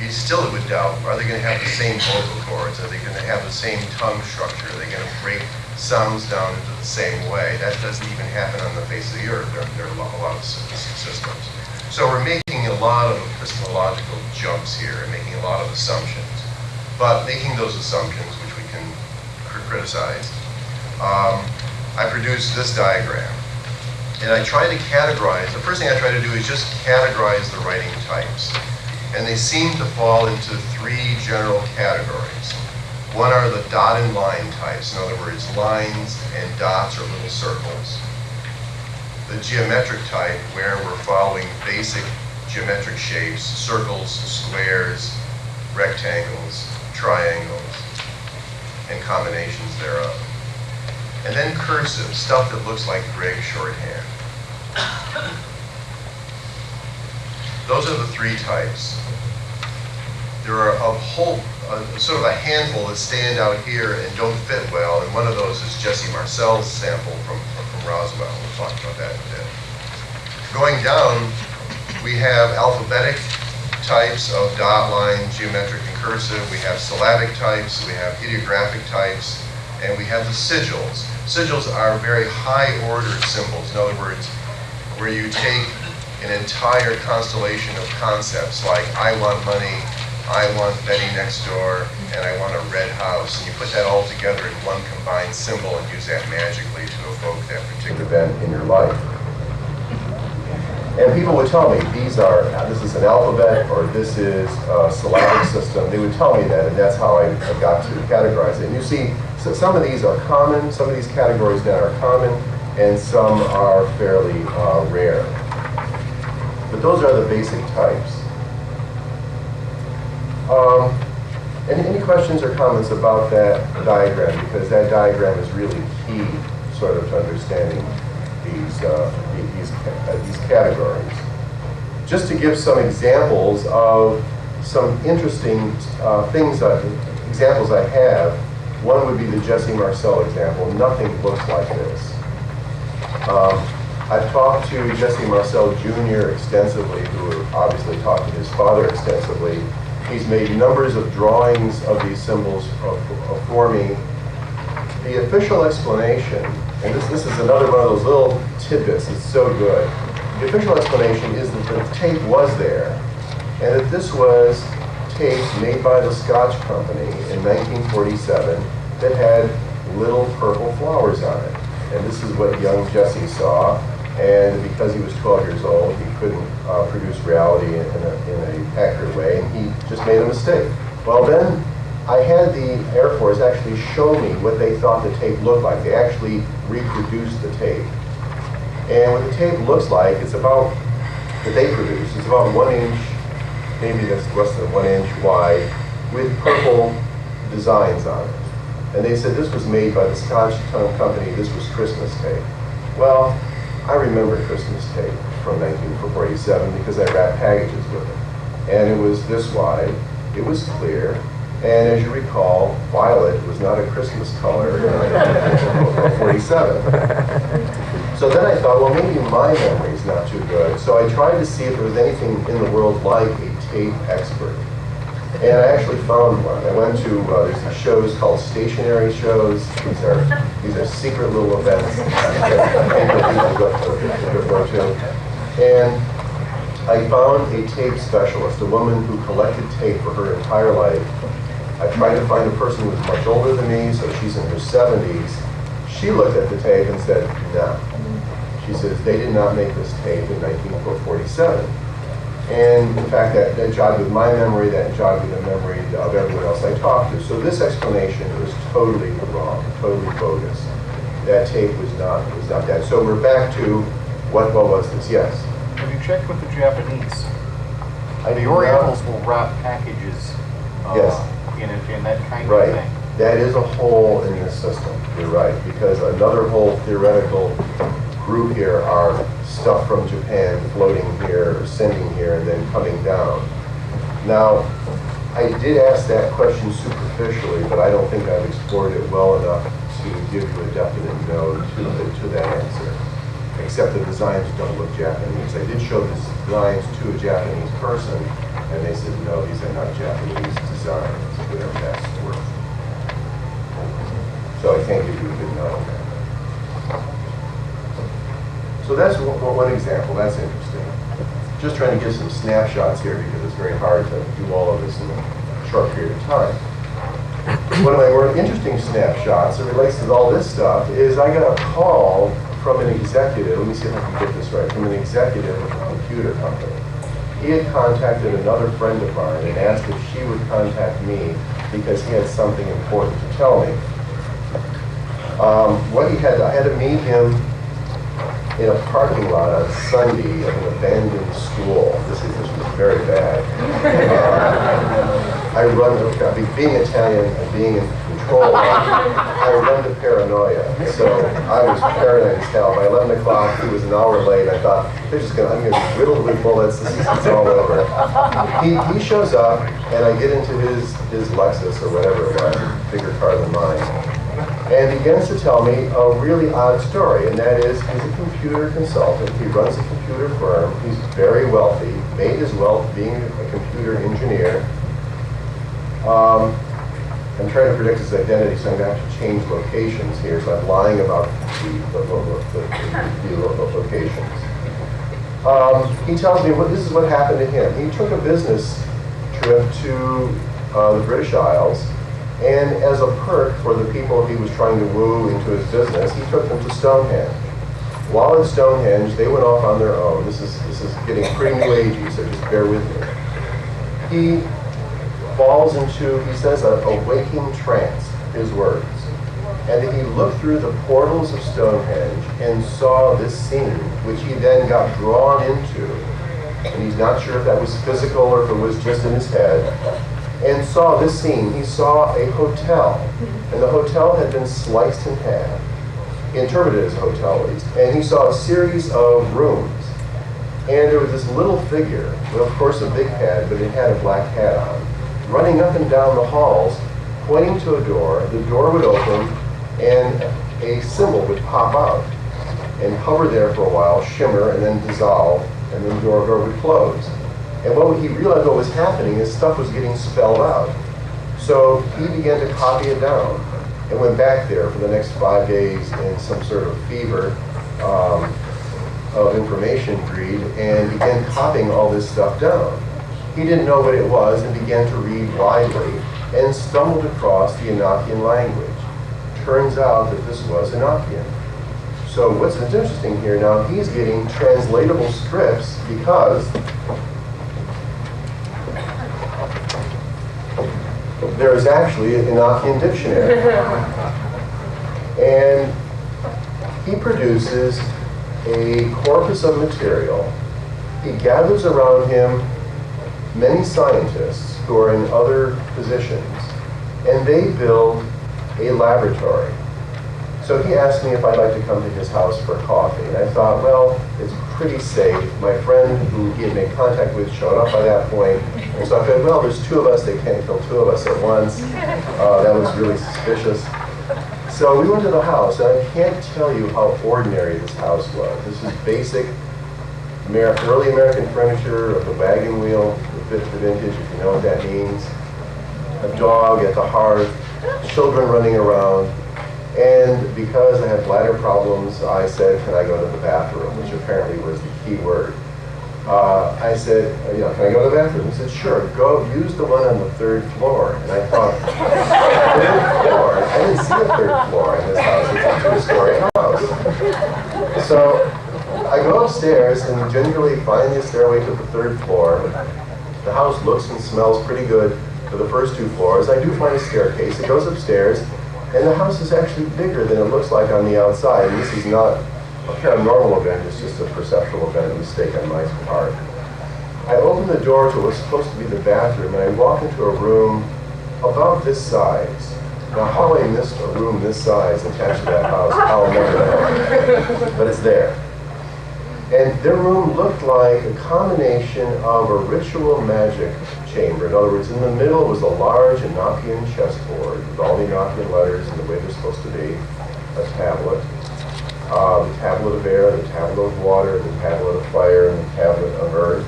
you still would doubt, are they going to have the same vocal cords? Are they going to have the same tongue structure? Are they going to break sounds down into the same way? That doesn't even happen on the face of the earth. There are a lot of systems. So we're making a lot of epistemological jumps here and making a lot of assumptions. But making those assumptions, which we can criticize, I produced this diagram. And I try to categorize, the first thing I try to do is just categorize the writing types. And they seem to fall into three general categories. One are the dot and line types, in other words, lines and dots or little circles. The geometric type, where we're following basic geometric shapes, circles, squares, rectangles, triangles, and combinations thereof. And then cursive, stuff that looks like Gregg shorthand. Those are the three types. There are a whole, sort of a handful that stand out here and don't fit well, and one of those is Jesse Marcel's sample from Roswell. We'll talk about that in a bit. Going down, we have alphabetic types of dot, line, geometric, and cursive. We have syllabic types, we have ideographic types, and we have the sigils. Sigils are very high-ordered symbols. In other words, where you take an entire constellation of concepts like I want money, I want Betty next door, and I want a red house. And you put that all together in one combined symbol and use that magically to evoke that particular event in your life. And people would tell me, this is an alphabet, or this is a syllabic system. They would tell me that, and that's how I got to categorize it. And you see, so some of these are common, some of these categories now are common, and some are fairly rare. But those are the basic types. Any questions or comments about that diagram? Because that diagram is really key, sort of, to understanding these categories. Just to give some examples of some interesting examples I have, one would be the Jesse Marcel example. Nothing looks like this. I've talked to Jesse Marcel Jr. extensively, who obviously talked to his father extensively. He's made numbers of drawings of these symbols for me. The official explanation, and this is another one of those little tidbits, it's so good. The official explanation is that the tape was there, and that this was tape made by the Scotch Company in 1947 that had little purple flowers on it. And this is what young Jesse saw, and because he was 12 years old, he couldn't produce reality in an accurate way, and he just made a mistake. Well, then I had the Air Force actually show me what they thought the tape looked like. They actually reproduced the tape. And what the tape looks like, that they produced, it's about 1 inch, maybe that's less than 1 inch wide, with purple designs on it. And they said this was made by the Scotch Company, this was Christmas tape. Well, I remember Christmas tape from 1947 because I wrapped packages with it. And it was this wide, it was clear, and as you recall, violet was not a Christmas color in 1947. So then I thought, well, maybe my memory's not too good. So I tried to see if there was anything in the world like a tape expert. And I actually found one. I went to, there's these shows called stationary shows. These are secret little events that people go to. And I found a tape specialist, a woman who collected tape for her entire life. I tried to find a person who was much older than me, so she's in her 70s. She looked at the tape and said, no. She says, they did not make this tape in 1947. And in fact, that jogged with my memory, that jogged with the memory of everyone else I talked to. So this explanation was totally wrong, totally bogus. That tape was not that. So we're back to, what was this? Yes? Have you checked with the Japanese? The Orientals will wrap packages yes. in that kind right. of thing. That is a hole in this system, you're right, because another whole theoretical group here are stuff from Japan floating here, or sending here, and then coming down. Now, I did ask that question superficially, but I don't think I've explored it well enough to give you a definite no to that answer. Except the designs don't look Japanese. I did show the designs to a Japanese person, and they said, no, these are not Japanese designs, whatever that's worth. So I can't give you a good no on that. So that's one example. That's interesting. Just trying to give some snapshots here because it's very hard to do all of this in a short period of time. One of my more interesting snapshots that relates to all this stuff is I got a call from an executive, let me see if I can get this right, from an executive of a computer company. He had contacted another friend of mine and asked if she would contact me because he had something important to tell me. I had to meet him in a parking lot on Sunday of an abandoned school. This was very bad. Being Italian and being in control, I run to paranoia. So I was paranoid as hell. By 11 o'clock, he was an hour late. I thought, I'm going to be riddled with bullets. It's all over. He shows up, and I get into his Lexus or whatever it was, bigger car than mine. And begins to tell me a really odd story, and that is he's a computer consultant. He runs a computer firm. He's very wealthy, made his wealth being a computer engineer. I'm trying to predict his identity, so I'm going to have to change locations here. So I'm lying about the locations. He tells me this is what happened to him. He took a business trip to the British Isles, and as a perk for the people he was trying to woo into his business, he took them to Stonehenge. While at Stonehenge, they went off on their own. This is getting pretty new agey, so just bear with me. He falls into, he says, a waking trance, his words. And he looked through the portals of Stonehenge and saw this scene, which he then got drawn into. And he's not sure if that was physical or if it was just in his head. And saw this scene. He saw a hotel, and the hotel had been sliced in half. He interpreted it as a hotel, at least. And he saw a series of rooms. And there was this little figure, well, of course a big head, but it had a black hat on, running up and down the halls, pointing to a door. The door would open, and a symbol would pop out and hover there for a while, shimmer, and then dissolve, and then the door would close. And what he realized what was happening is stuff was getting spelled out. So he began to copy it down and went back there for the next 5 days in some sort of fever of information greed and began copying all this stuff down. He didn't know what it was and began to read widely and stumbled across the Enochian language. Turns out that this was Enochian. So what's interesting here now, he's getting translatable scripts because there is actually an Enochian dictionary. And he produces a corpus of material. He gathers around him many scientists who are in other positions, and they build a laboratory. So he asked me if I'd like to come to his house for coffee, and I thought, well, it's pretty safe. My friend who he had made contact with showed up by that point, and so I thought, well, there's 2 of us, they can't kill 2 of us at once. That was really suspicious. So we went to the house, and I can't tell you how ordinary this house was. This is basic early American furniture of the wagon wheel, the vintage, if you know what that means. A dog at the hearth, children running around. And because I had bladder problems, I said, can I go to the bathroom, which apparently was the key word. I said, can I go to the bathroom? He said, sure, go use the one on the 3rd floor. And I thought, 3rd floor? I didn't see a 3rd floor in this house. It's a 2-story house. So I go upstairs and gingerly find the stairway to the 3rd floor. The house looks and smells pretty good for the first 2 floors. I do find a staircase. It goes upstairs. And the house is actually bigger than it looks like on the outside. And this is not a paranormal event, it's just a perceptual event, a mistake on my part. I open the door to what's supposed to be the bathroom, and I walk into a room about this size. Now, how I missed a room this size attached to that house, I'll never know. But it's there. And their room looked like a combination of a ritual magic chamber. In other words, in the middle was a large Enochian chessboard with all the Enochian letters in the way they're supposed to be, a tablet, the tablet of air, the tablet of water, the tablet of fire, and the tablet of earth.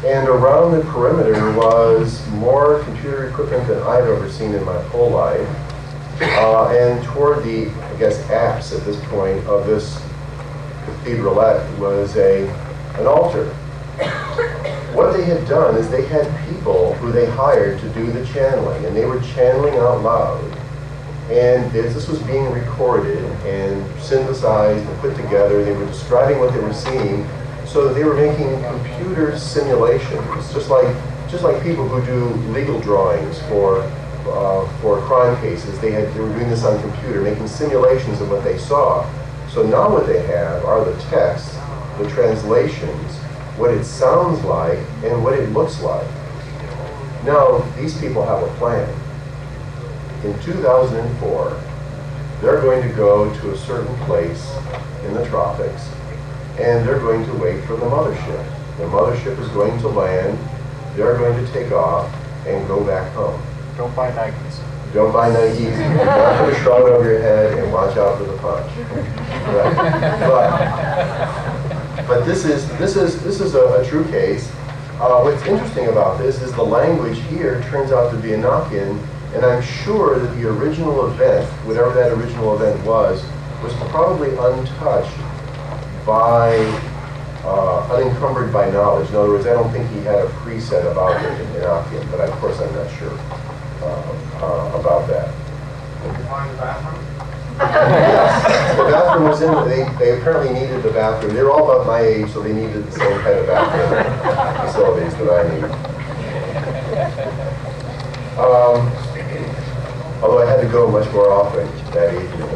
And around the perimeter was more computer equipment than I've ever seen in my whole life. And toward the, I guess, apse at this point of this cathedrelette was an altar. What they had done is they had people who they hired to do the channeling, and they were channeling out loud. And this was being recorded and synthesized and put together. They were describing what they were seeing, so that they were making computer simulations, just like people who do legal drawings for crime cases. They were doing this on computer, making simulations of what they saw. So now what they have are the texts, the translations, what it sounds like, and what it looks like. Now, these people have a plan. In 2004, they're going to go to a certain place in the tropics, and they're going to wait for the mothership. The mothership is going to land, they're going to take off, and go back home. Don't buy Nikes. Don't buy Nikes. Do not put a shroud over your head and watch out for the punch. Right? But this is a true case. What's interesting about this is the language here turns out to be Enochian, And I'm sure that the original event, whatever that original event was probably untouched by, unencumbered by knowledge. In other words, I don't think he had a preset about it in Enochian, but of course I'm not sure about that. Did you find the bathroom? Yes, the bathroom was in, they apparently needed the bathroom. They were all about my age, so they needed the same kind of bathroom facilities that I need. Although I had to go much more often that evening.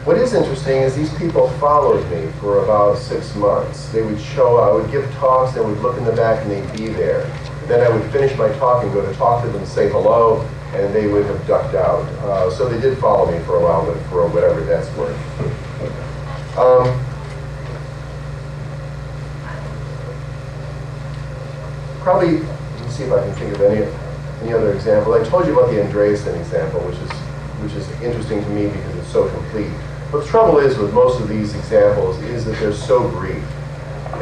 What is interesting is these people followed me for about 6 months. They would show, I would give talks, they would look in the back and they'd be there. Then I would finish my talk and go to talk to them and say hello, and they would have ducked out. So they did follow me for a while, but for whatever that's worth. Probably, let me see if I can think of any other example. I told you about the Andreasen example, which is interesting to me because it's so complete. But the trouble is with most of these examples is that they're so brief.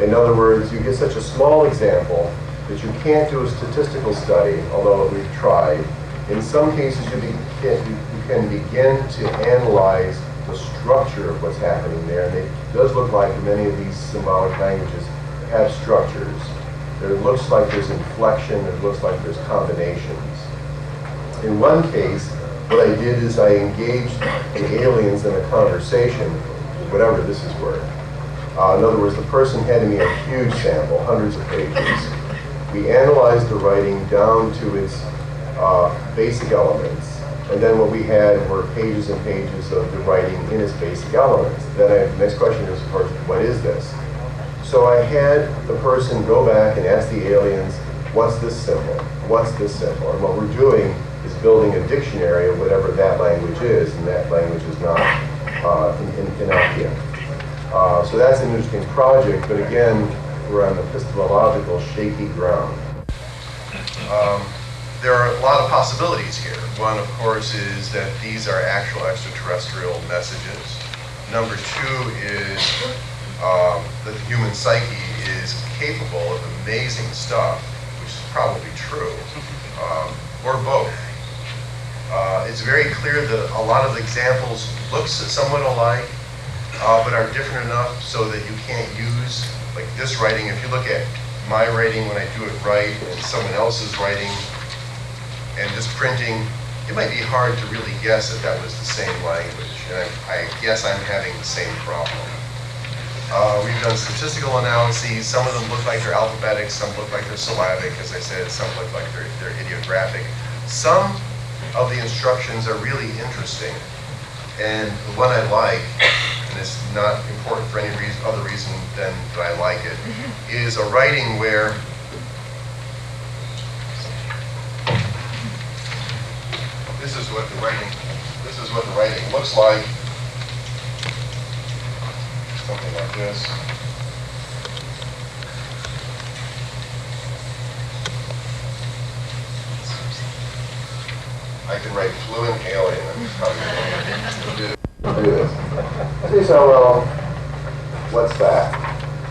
In other words, you get such a small example that you can't do a statistical study, although we've tried. In some cases, you can begin to analyze the structure of what's happening there, and it does look like many of these symbolic languages have structures. It looks like there's inflection, it looks like there's combinations. In one case, what I did is I engaged the aliens in a conversation, whatever this is worth. In other words, the person handed me a huge sample, hundreds of pages. We analyzed the writing down to its basic elements, and then what we had were pages and pages of the writing in its basic elements. Then the next question is, of course, what is this? So I had the person go back and ask the aliens, what's this symbol? What's this symbol? And what we're doing is building a dictionary of whatever that language is, and that language is not Enochian. So that's an interesting project, but again, we're on epistemological shaky ground. There are a lot of possibilities here. One, of course, is that these are actual extraterrestrial messages. Number two is that the human psyche is capable of amazing stuff, which is probably true, or both. It's very clear that a lot of the examples look somewhat alike, but are different enough so that you can't use, like this writing, if you look at my writing when I do it right, and someone else's writing, and this printing, it might be hard to really guess that that was the same language, and I guess I'm having the same problem. We've done statistical analyses. Some of them look like they're alphabetic, some look like they're syllabic, as I said, some look like they're ideographic. Some of the instructions are really interesting, and the one I like, and it's not important for any other reason than that I like it, is a writing where this is what the writing looks like. Something like this. I can write fluent alien. That's probably what I'm going to do this. Okay, so, well, what's that?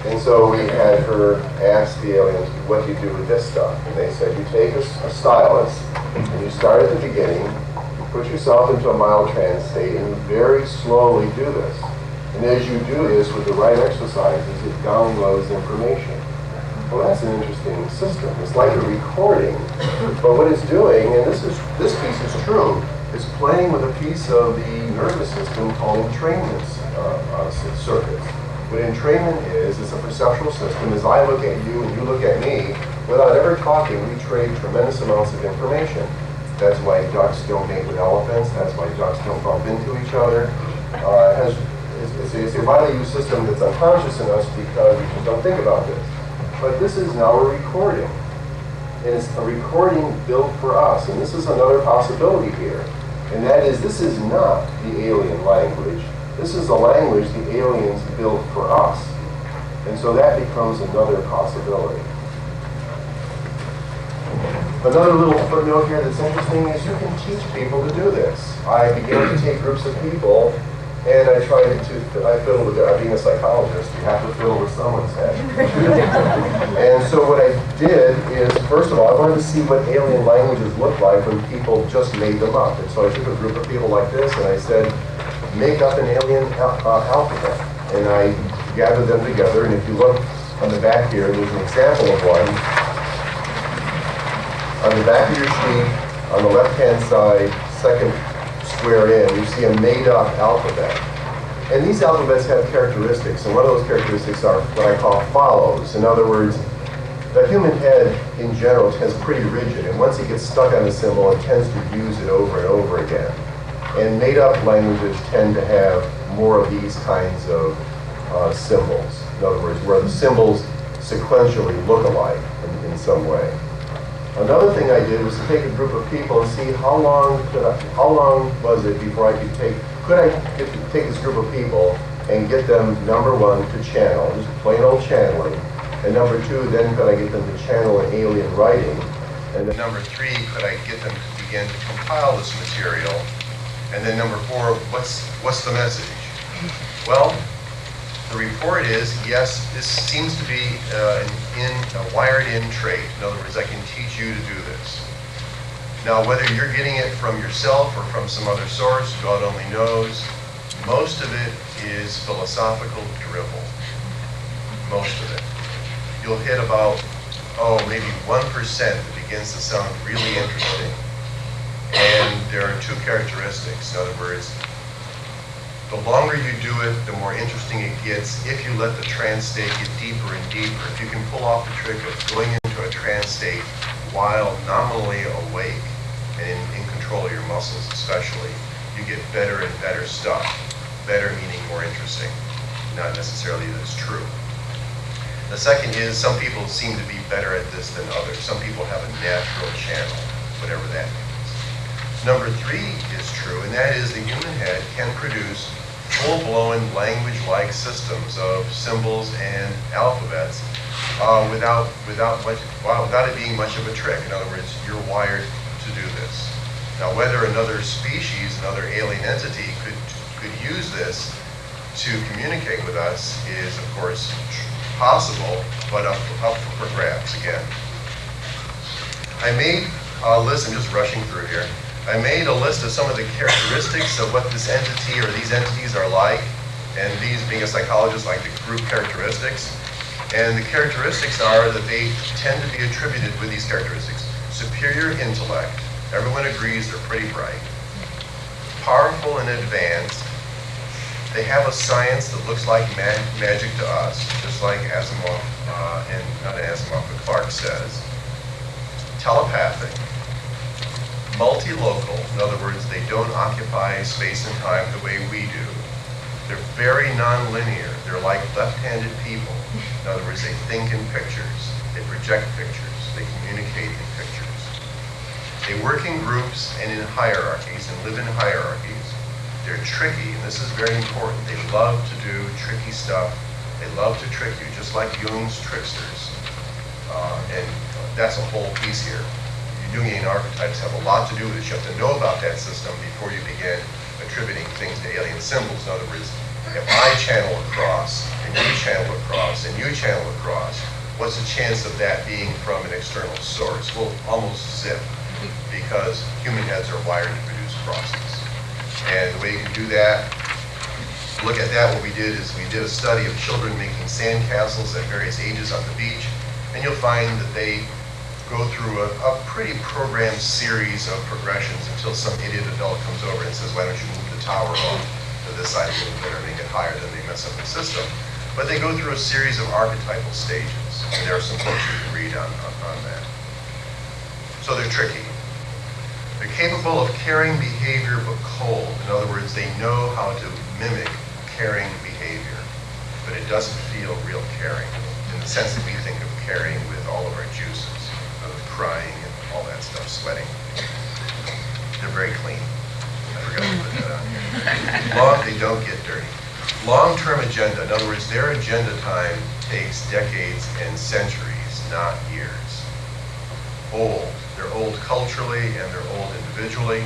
And so we had her ask the aliens, what do you do with this stuff? And they said, you take a stylus, and you start at the beginning, you put yourself into a mild trance state, and you very slowly do this. And as you do this with the right exercises, it downloads information. Well, that's an interesting system. It's like a recording. But what it's doing, and this piece is true, is playing with a piece of the nervous system called entrainment circuits. What entrainment is a perceptual system. As I look at you and you look at me, without ever talking, we trade tremendous amounts of information. That's why ducks don't mate with elephants. That's why ducks don't bump into each other. It's a widely used system that's unconscious in us because we just don't think about this. But this is now a recording. And it's a recording built for us. And this is another possibility here. And that is, this is not the alien language. This is the language the aliens built for us. And so that becomes another possibility. Another little footnote here that's interesting is you can teach people to do this. I began to take groups of people and I tried to, I fiddled with it. Being a psychologist, you have to fiddle with someone's head. And so what I did is first of all, I wanted to see what alien languages looked like when people just made them up. And so I took a group of people like this and I said, make up an alien alphabet. And I gathered them together, and if you look on the back here, there's an example of one. On the back of your sheet, on the left-hand side, second square in, you see a made-up alphabet. And these alphabets have characteristics, and one of those characteristics are what I call follows. In other words, the human head in general is pretty rigid, and once it gets stuck on a symbol, it tends to use it over and over again. And made-up languages tend to have more of these kinds of symbols. In other words, where the symbols sequentially look alike in some way. Another thing I did was to take a group of people and see how long was it before I could take this group of people and get them, number one, to channel, just plain old channeling, and number two, then could I get them to channel in alien writing, and then number three, could I get them to begin to compile this material, and then number four, what's the message? Well, the report is, yes, this seems to be a wired-in trait. In other words, I can teach you to do this. Now, whether you're getting it from yourself or from some other source, God only knows, most of it is philosophical drivel. Most of it. You'll hit about, maybe 1% that begins to sound really interesting. And there are two characteristics. In other words, the longer you do it, the more interesting it gets if you let the trance state get deeper and deeper. If you can pull off the trick of going into a trance state while nominally awake and in control of your muscles especially, you get better and better stuff. Better meaning more interesting, not necessarily that it's true. The second is some people seem to be better at this than others. Some people have a natural channel, whatever that means. Number three is true, and that is the human head can produce full-blown language-like systems of symbols and alphabets without it being much of a trick. In other words, you're wired to do this. Now, whether another species, another alien entity could use this to communicate with us is, of course, possible, but up for grabs again. I made a list, I'm just rushing through here. I made a list of some of the characteristics of what this entity or these entities are like, and these, being a psychologist, like the group characteristics. And the characteristics are that they tend to be attributed with these characteristics. Superior intellect, everyone agrees they're pretty bright. Powerful and advanced. They have a science that looks like magic to us, just like Asimov, and not Asimov, but Clark says. Telepathic. Multi-local, in other words, they don't occupy space and time the way we do. They're very non-linear. They're like left-handed people. In other words, they think in pictures. They project pictures. They communicate in pictures. They work in groups and in hierarchies and live in hierarchies. They're tricky, and this is very important. They love to do tricky stuff. They love to trick you, just like Jung's tricksters. And that's a whole piece here. Jungian archetypes have a lot to do with this. You have to know about that system before you begin attributing things to alien symbols. In other words, if I channel across, and you channel across, and you channel across, what's the chance of that being from an external source? Well, almost zip, because human heads are wired to produce crosses. And the way you can do that, look at that, what we did is we did a study of children making sandcastles at various ages on the beach, and you'll find that they go through a pretty programmed series of progressions until some idiot adult comes over and says, why don't you move the tower off to this side a little bit or make it higher, then they mess up the system. But they go through a series of archetypal stages, and there are some books you can read on that. So they're tricky. They're capable of caring behavior but cold. In other words, they know how to mimic caring behavior, but it doesn't feel real caring in the sense that we think of caring with all of our juices. Crying and all that stuff, sweating. They're very clean. I forgot to put that on here. They don't get dirty. Long-term agenda, in other words, their agenda time takes decades and centuries, not years. Old. They're old culturally and they're old individually.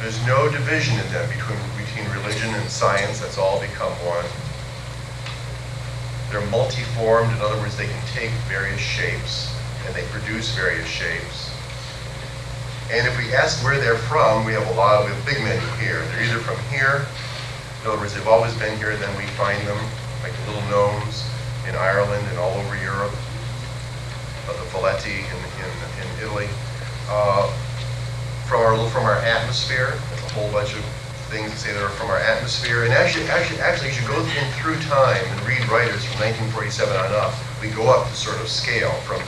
There's no division in them between religion and science. That's all become one. They're multiformed, in other words, they can take various shapes. and they produce various shapes. And if we ask where they're from, we have a big menu here. They're either from here, in other words, they've always been here, then we find them, like the little gnomes in Ireland and all over Europe, the Folletti in Italy. From our atmosphere, there's a whole bunch of things that say that are from our atmosphere. And actually, as you go through time and read writers from 1947 on up, we go up to sort of scale from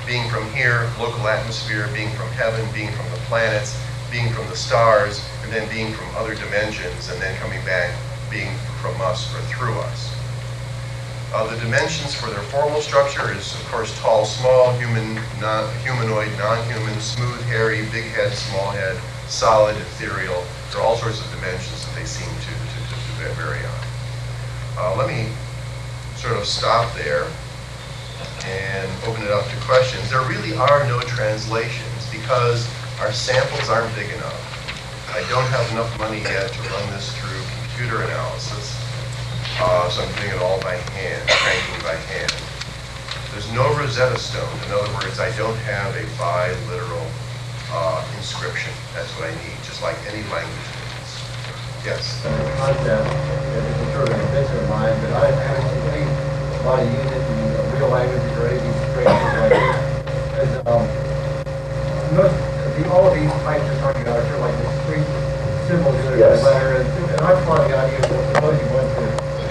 being from here, local atmosphere, being from heaven, being from the planets, being from the stars, and then being from other dimensions, and then coming back, being from us or through us. The dimensions for their formal structure is, of course, tall, small, humanoid, non-human, smooth, hairy, big head, small head, solid, ethereal. There are all sorts of dimensions that they seem to vary on. Let me sort of stop there and open it up to questions. There really are no translations because our samples aren't big enough. I don't have enough money yet to run this through computer analysis. So I'm doing it all by hand, cranking by hand. There's no Rosetta Stone. In other words, I don't have a biliteral inscription. That's what I need, just like any language needs. Yes? Concept, it's a sort of invention of mine, but I haven't seen anybody use it in real languages or anything strange like this. All of these types you're talking about are sort of like discrete symbols that are letter, and I thought the idea was suppose you want to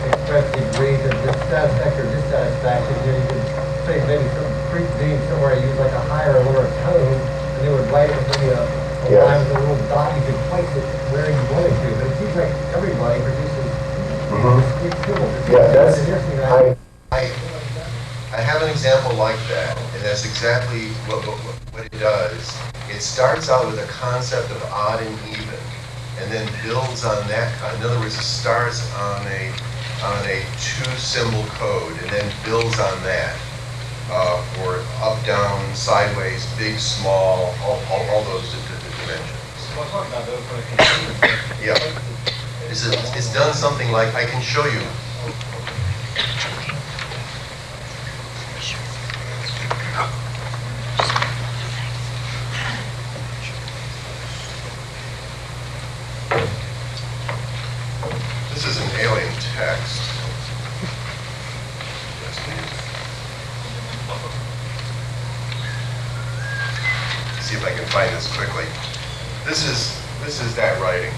express degrees of dissatisfaction or dissatisfaction, then you could say maybe some freak being somewhere you use like a higher or lower tone, and they would write it with maybe a line with a little dot, you could place it where you wanted to. But it seems like everybody produces discrete symbols. I have an example like that, and that's exactly what it does. It starts out with a concept of odd and even, and then builds on that. In other words, it starts on a two-symbol code, and then builds on that for up, down, sideways, big, small, all those dimensions. Well, I'm talking about those when it comes to Yeah, it's done something like I can show you. This is an alien text. See if I can find this quickly. This is that writing.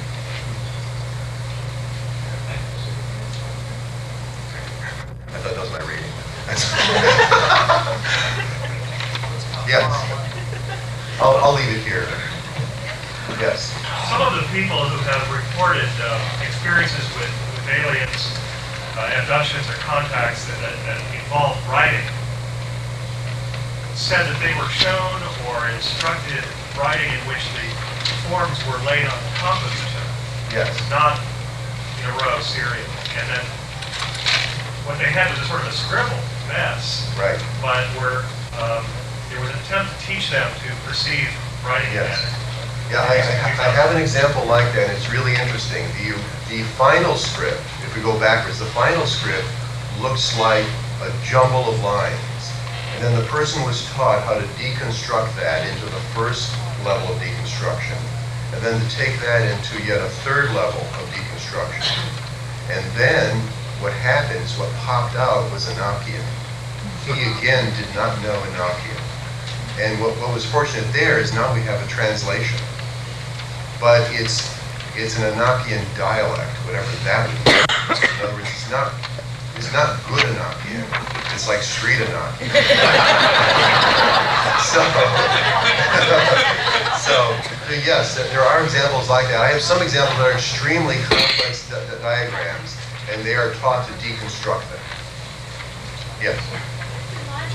I thought that was my reading. Yes. I'll leave it here. Yes. Some of the people who have reported experiences with aliens, abductions or contacts that involve writing, said that they were shown or instructed writing in which the forms were laid on top of each other. Yes. Not in a row, serial. And then what they had was a sort of a scribble mess. Right. But there was an attempt to teach them to perceive writing Yes. better. Yeah, I have an example like that, and it's really interesting. The final script, if we go backwards, the final script looks like a jumble of lines. And then the person was taught how to deconstruct that into the first level of deconstruction, and then to take that into yet a third level of deconstruction. And then what happens, what popped out was Enochian. He again did not know Enochian. And what was fortunate there is now we have a translation. But it's an Enochian dialect, whatever that means. In other words, it's not good Enochian. It's like street Enochian. so yes, there are examples like that. I have some examples that are extremely complex diagrams, and they are taught to deconstruct them. Yes.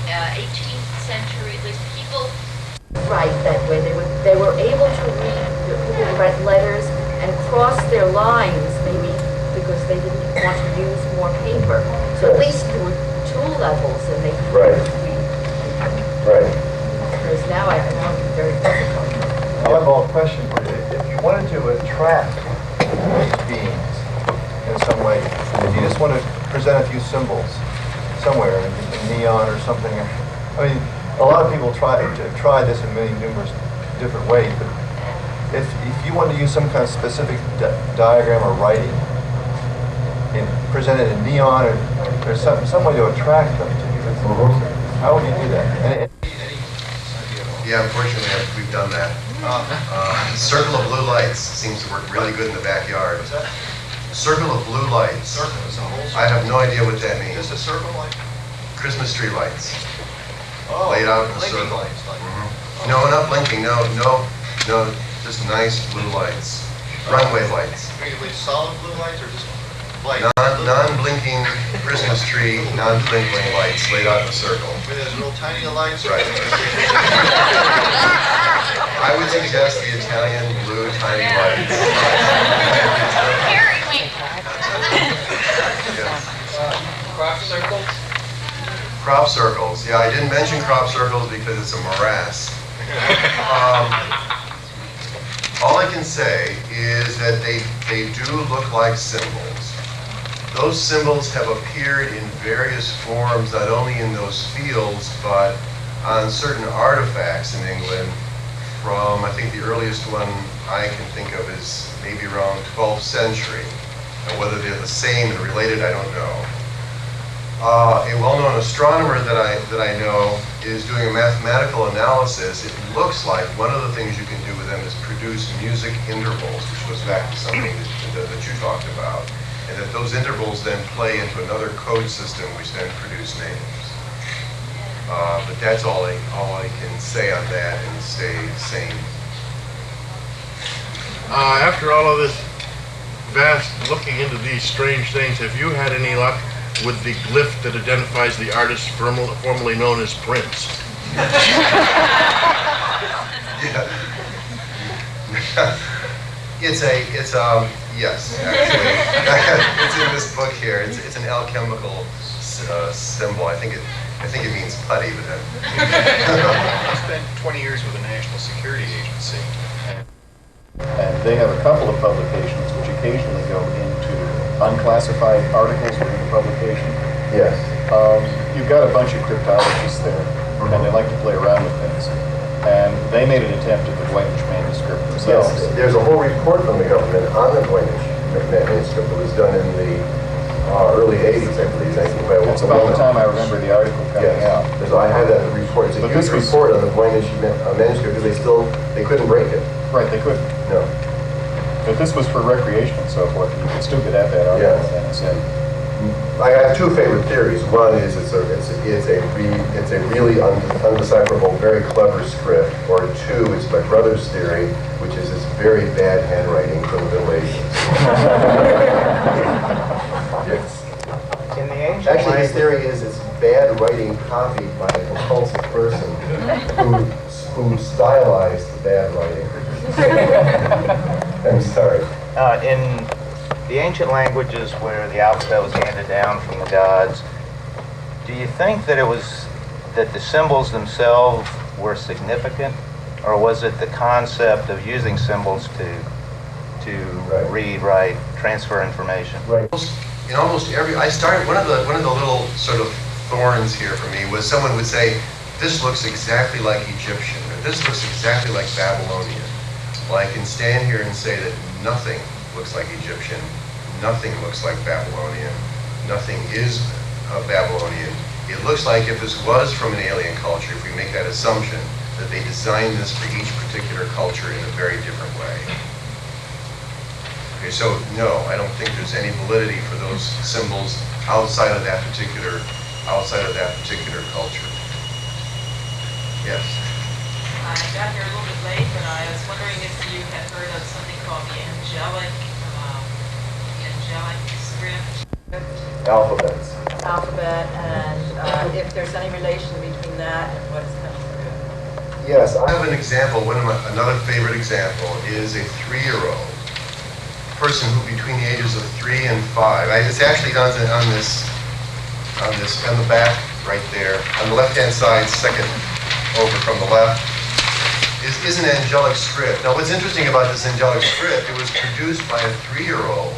18th century, the people write that way. They were able to read, people would write letters and cross their lines, maybe because they didn't want to use more paper. So at least there were two levels, and they could read. Right. Whereas now I find it very difficult. I have a question for you. If you wanted to attract these beings in some way, if you just want to present a few symbols somewhere, in neon or something, I mean, a lot of people try this in many numerous different ways, but if you want to use some kind of specific diagram or writing and present it in neon or some way to attract them to you, how would you do that? Yeah, unfortunately, we've done that. Circle of blue lights seems to work really good in the backyard. What's that? Circle of blue lights. Circle, it's a whole circle. I have no idea what that means. Just a circle like? Christmas tree lights. Oh, Laid out in a blinking circle. lights, like. No, not blinking. No, just nice blue lights. Runway lights. Basically solid blue lights or just light? Non-blinking Christmas tree, non-blinking lights laid out in a circle. With those real tiny lights? Right. I would suggest the Italian blue tiny lights. Crop circles? Crop circles. Yeah, I didn't mention crop circles because it's a morass. All I can say is that they do look like symbols. Those symbols have appeared in various forms, not only in those fields, but on certain artifacts in England from, I think the earliest one I can think of is maybe around 12th century. And whether they're the same and related, I don't know. A well-known astronomer that I know is doing a mathematical analysis. It looks like one of the things you can do with them is produce music intervals, which goes back to something that you talked about, and that those intervals then play into another code system, which then produce names. But that's all I can say on that and stay sane. After all of this vast looking into these strange things, have you had any luck with the glyph that identifies the artist formerly known as Prince? Yeah. It's yes, actually. It's in this book here. It's an alchemical symbol. I think it means putty, but then. I spent 20 years with the National Security Agency, and they have a couple of publications which occasionally go into unclassified articles within the publication. Yes. You've got a bunch of cryptologists there, and they like to play around with things. And they made an attempt at the Voynich manuscript themselves. Yes, there's a whole report from the government on the Voynich manuscript that was done in the early 80s, I believe. That's about the time I remember the article coming out. Yes, I had that report. It's a But huge this was- report on the Voynich manuscript because they couldn't break it. Right, they couldn't. No. But this was for recreation and so forth. You could still get at that article. Yes. And said, I have two favorite theories. One is it's a really undecipherable, very clever script. Or two, it's my brother's theory, which is this very bad handwriting from the Middle Ages. Yes. in the ancient Actually, his language, theory is it's bad writing copied by a compulsive person who stylized the bad writing. I'm sorry. In the ancient languages where the alphabet was handed down from the gods, do you think that that the symbols themselves were significant, or was it the concept of using symbols to Right. read, write, transfer information? Right. In almost every, I started, one of the little sort of thorns here for me was someone would say, this looks exactly like Egyptian, or this looks exactly like Babylonian. Well, I can stand here and say that nothing looks like Egyptian, nothing looks like Babylonian, nothing is Babylonian. It looks like if this was from an alien culture, if we make that assumption, that they designed this for each particular culture in a very different way. Okay, so no, I don't think there's any validity for those symbols outside of that particular culture. Yes. I got here a little bit late, but I was wondering if you had heard of something called the angelic script. Alphabets. Alphabet, and if there's any relation between that and what's coming through. Yes, I have an example. Another favorite example is a 3-year-old person who, between the ages of 3 and 5, it's actually on the back right there, on the left-hand side, second over from the left, is an angelic script. Now, what's interesting about this angelic script, it was produced by a 3-year-old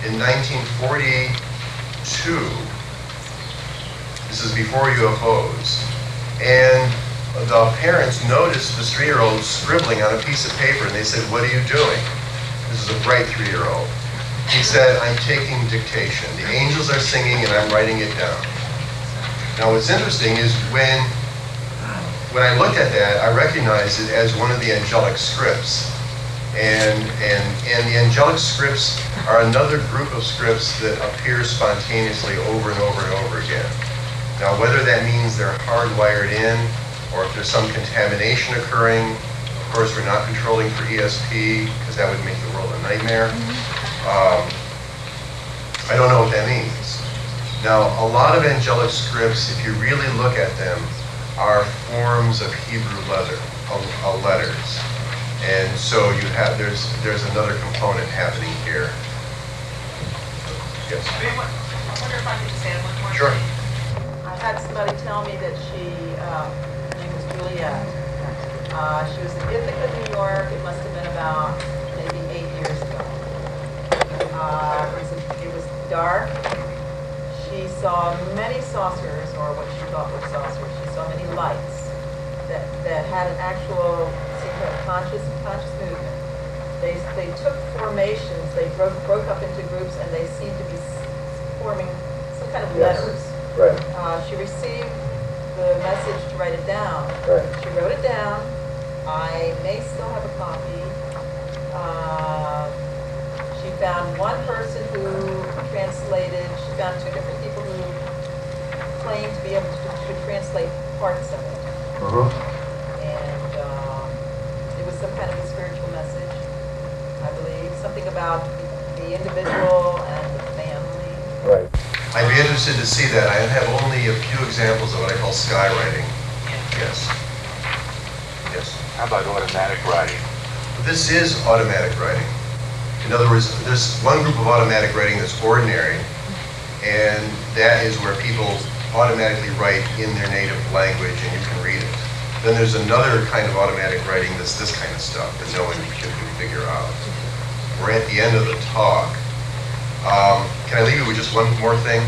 in 1942. This is before UFOs. And the parents noticed this 3-year-old scribbling on a piece of paper, and they said, "What are you doing?" This is a bright 3-year-old. He said, "I'm taking dictation. The angels are singing, and I'm writing it down." Now, what's interesting is when I looked at that, I recognized it as one of the angelic scripts. And the angelic scripts are another group of scripts that appear spontaneously over and over and over again. Now, whether that means they're hardwired in, or if there's some contamination occurring, of course, we're not controlling for ESP, because that would make the world a nightmare. I don't know what that means. Now, a lot of angelic scripts, if you really look at them, are forms of Hebrew letters. And so you have, there's another component happening here. Yes? I wonder if I could just add one more Sure. thing. I had somebody tell me that her name was Juliet. She was in Ithaca, New York. It must have been about maybe 8 years ago. It was dark. She saw many saucers, or what she thought were saucers. She saw many lights that had an actual conscious movement. They took formations. They broke up into groups, and they seemed to be forming some kind of letters. Right. She received the message to write it down. Right. She wrote it down. I may still have a copy. She found one person who translated. She found 2 different people who claimed to be able to translate parts of it. And it was some kind of a spiritual message, I believe. Something about the individual and the family. Right. I'd be interested to see that. I have only a few examples of what I call skywriting. Yes. Yes. How about automatic writing? This is automatic writing. In other words, there's one group of automatic writing that's ordinary, and that is where people automatically write in their native language and you can read it. Then there's another kind of automatic writing that's this kind of stuff that no one can figure out. We're at the end of the talk. Can I leave you with just one more thing?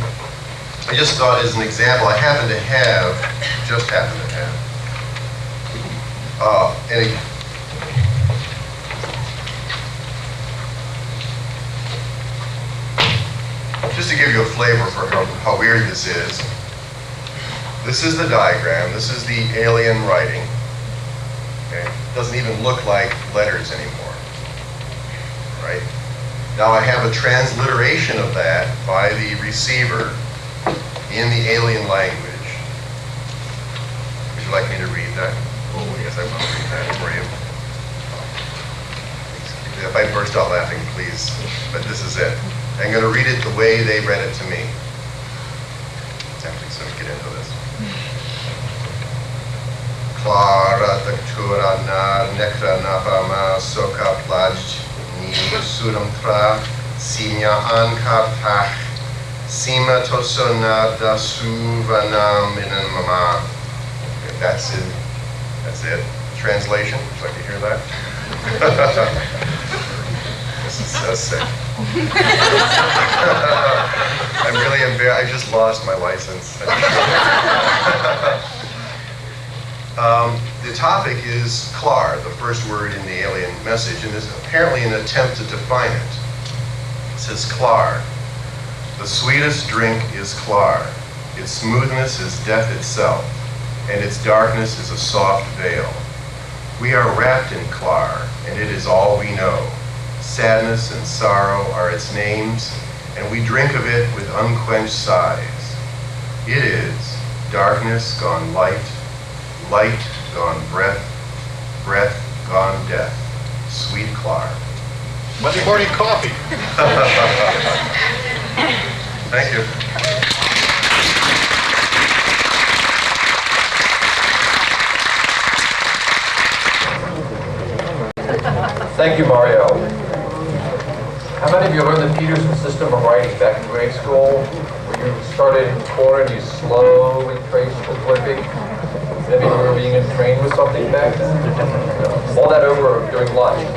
I just thought as an example, I happen to have, just to give you a flavor for how weird this is. This is the diagram. This is the alien writing. Okay? Doesn't even look like letters anymore. Right? Now I have a transliteration of that by the receiver in the alien language. Would you like me to read that? Oh, yes, I will read that for you. If I burst out laughing, please. But this is it. I'm going to read it the way they read it to me. Exactly, so let's get into this. Clara tactura na nekra napama soka plaj ni suram tra sinya ankartach sima tosona da suvanam minan mama. That's it. That's it. Translation. Would you like to hear that? This is so sick. I'm really embarrassed. I just lost my license. The topic is Klar, the first word in the alien message, and there's apparently an attempt to define it. It says Klar. The sweetest drink is Klar. Its smoothness is death itself, and its darkness is a soft veil. We are wrapped in Klar, and it is all we know. Sadness and sorrow are its names, and we drink of it with unquenched sighs. It is darkness gone light, light gone breath, breath gone death. Sweet Klar. Monday morning coffee. Thank you. Thank you, Mario. How many of you learned the Peterson system of writing back in grade school, where you started in the corner and you slowly traced the clipping? Maybe you were being trained with something back then? All that over during lunch.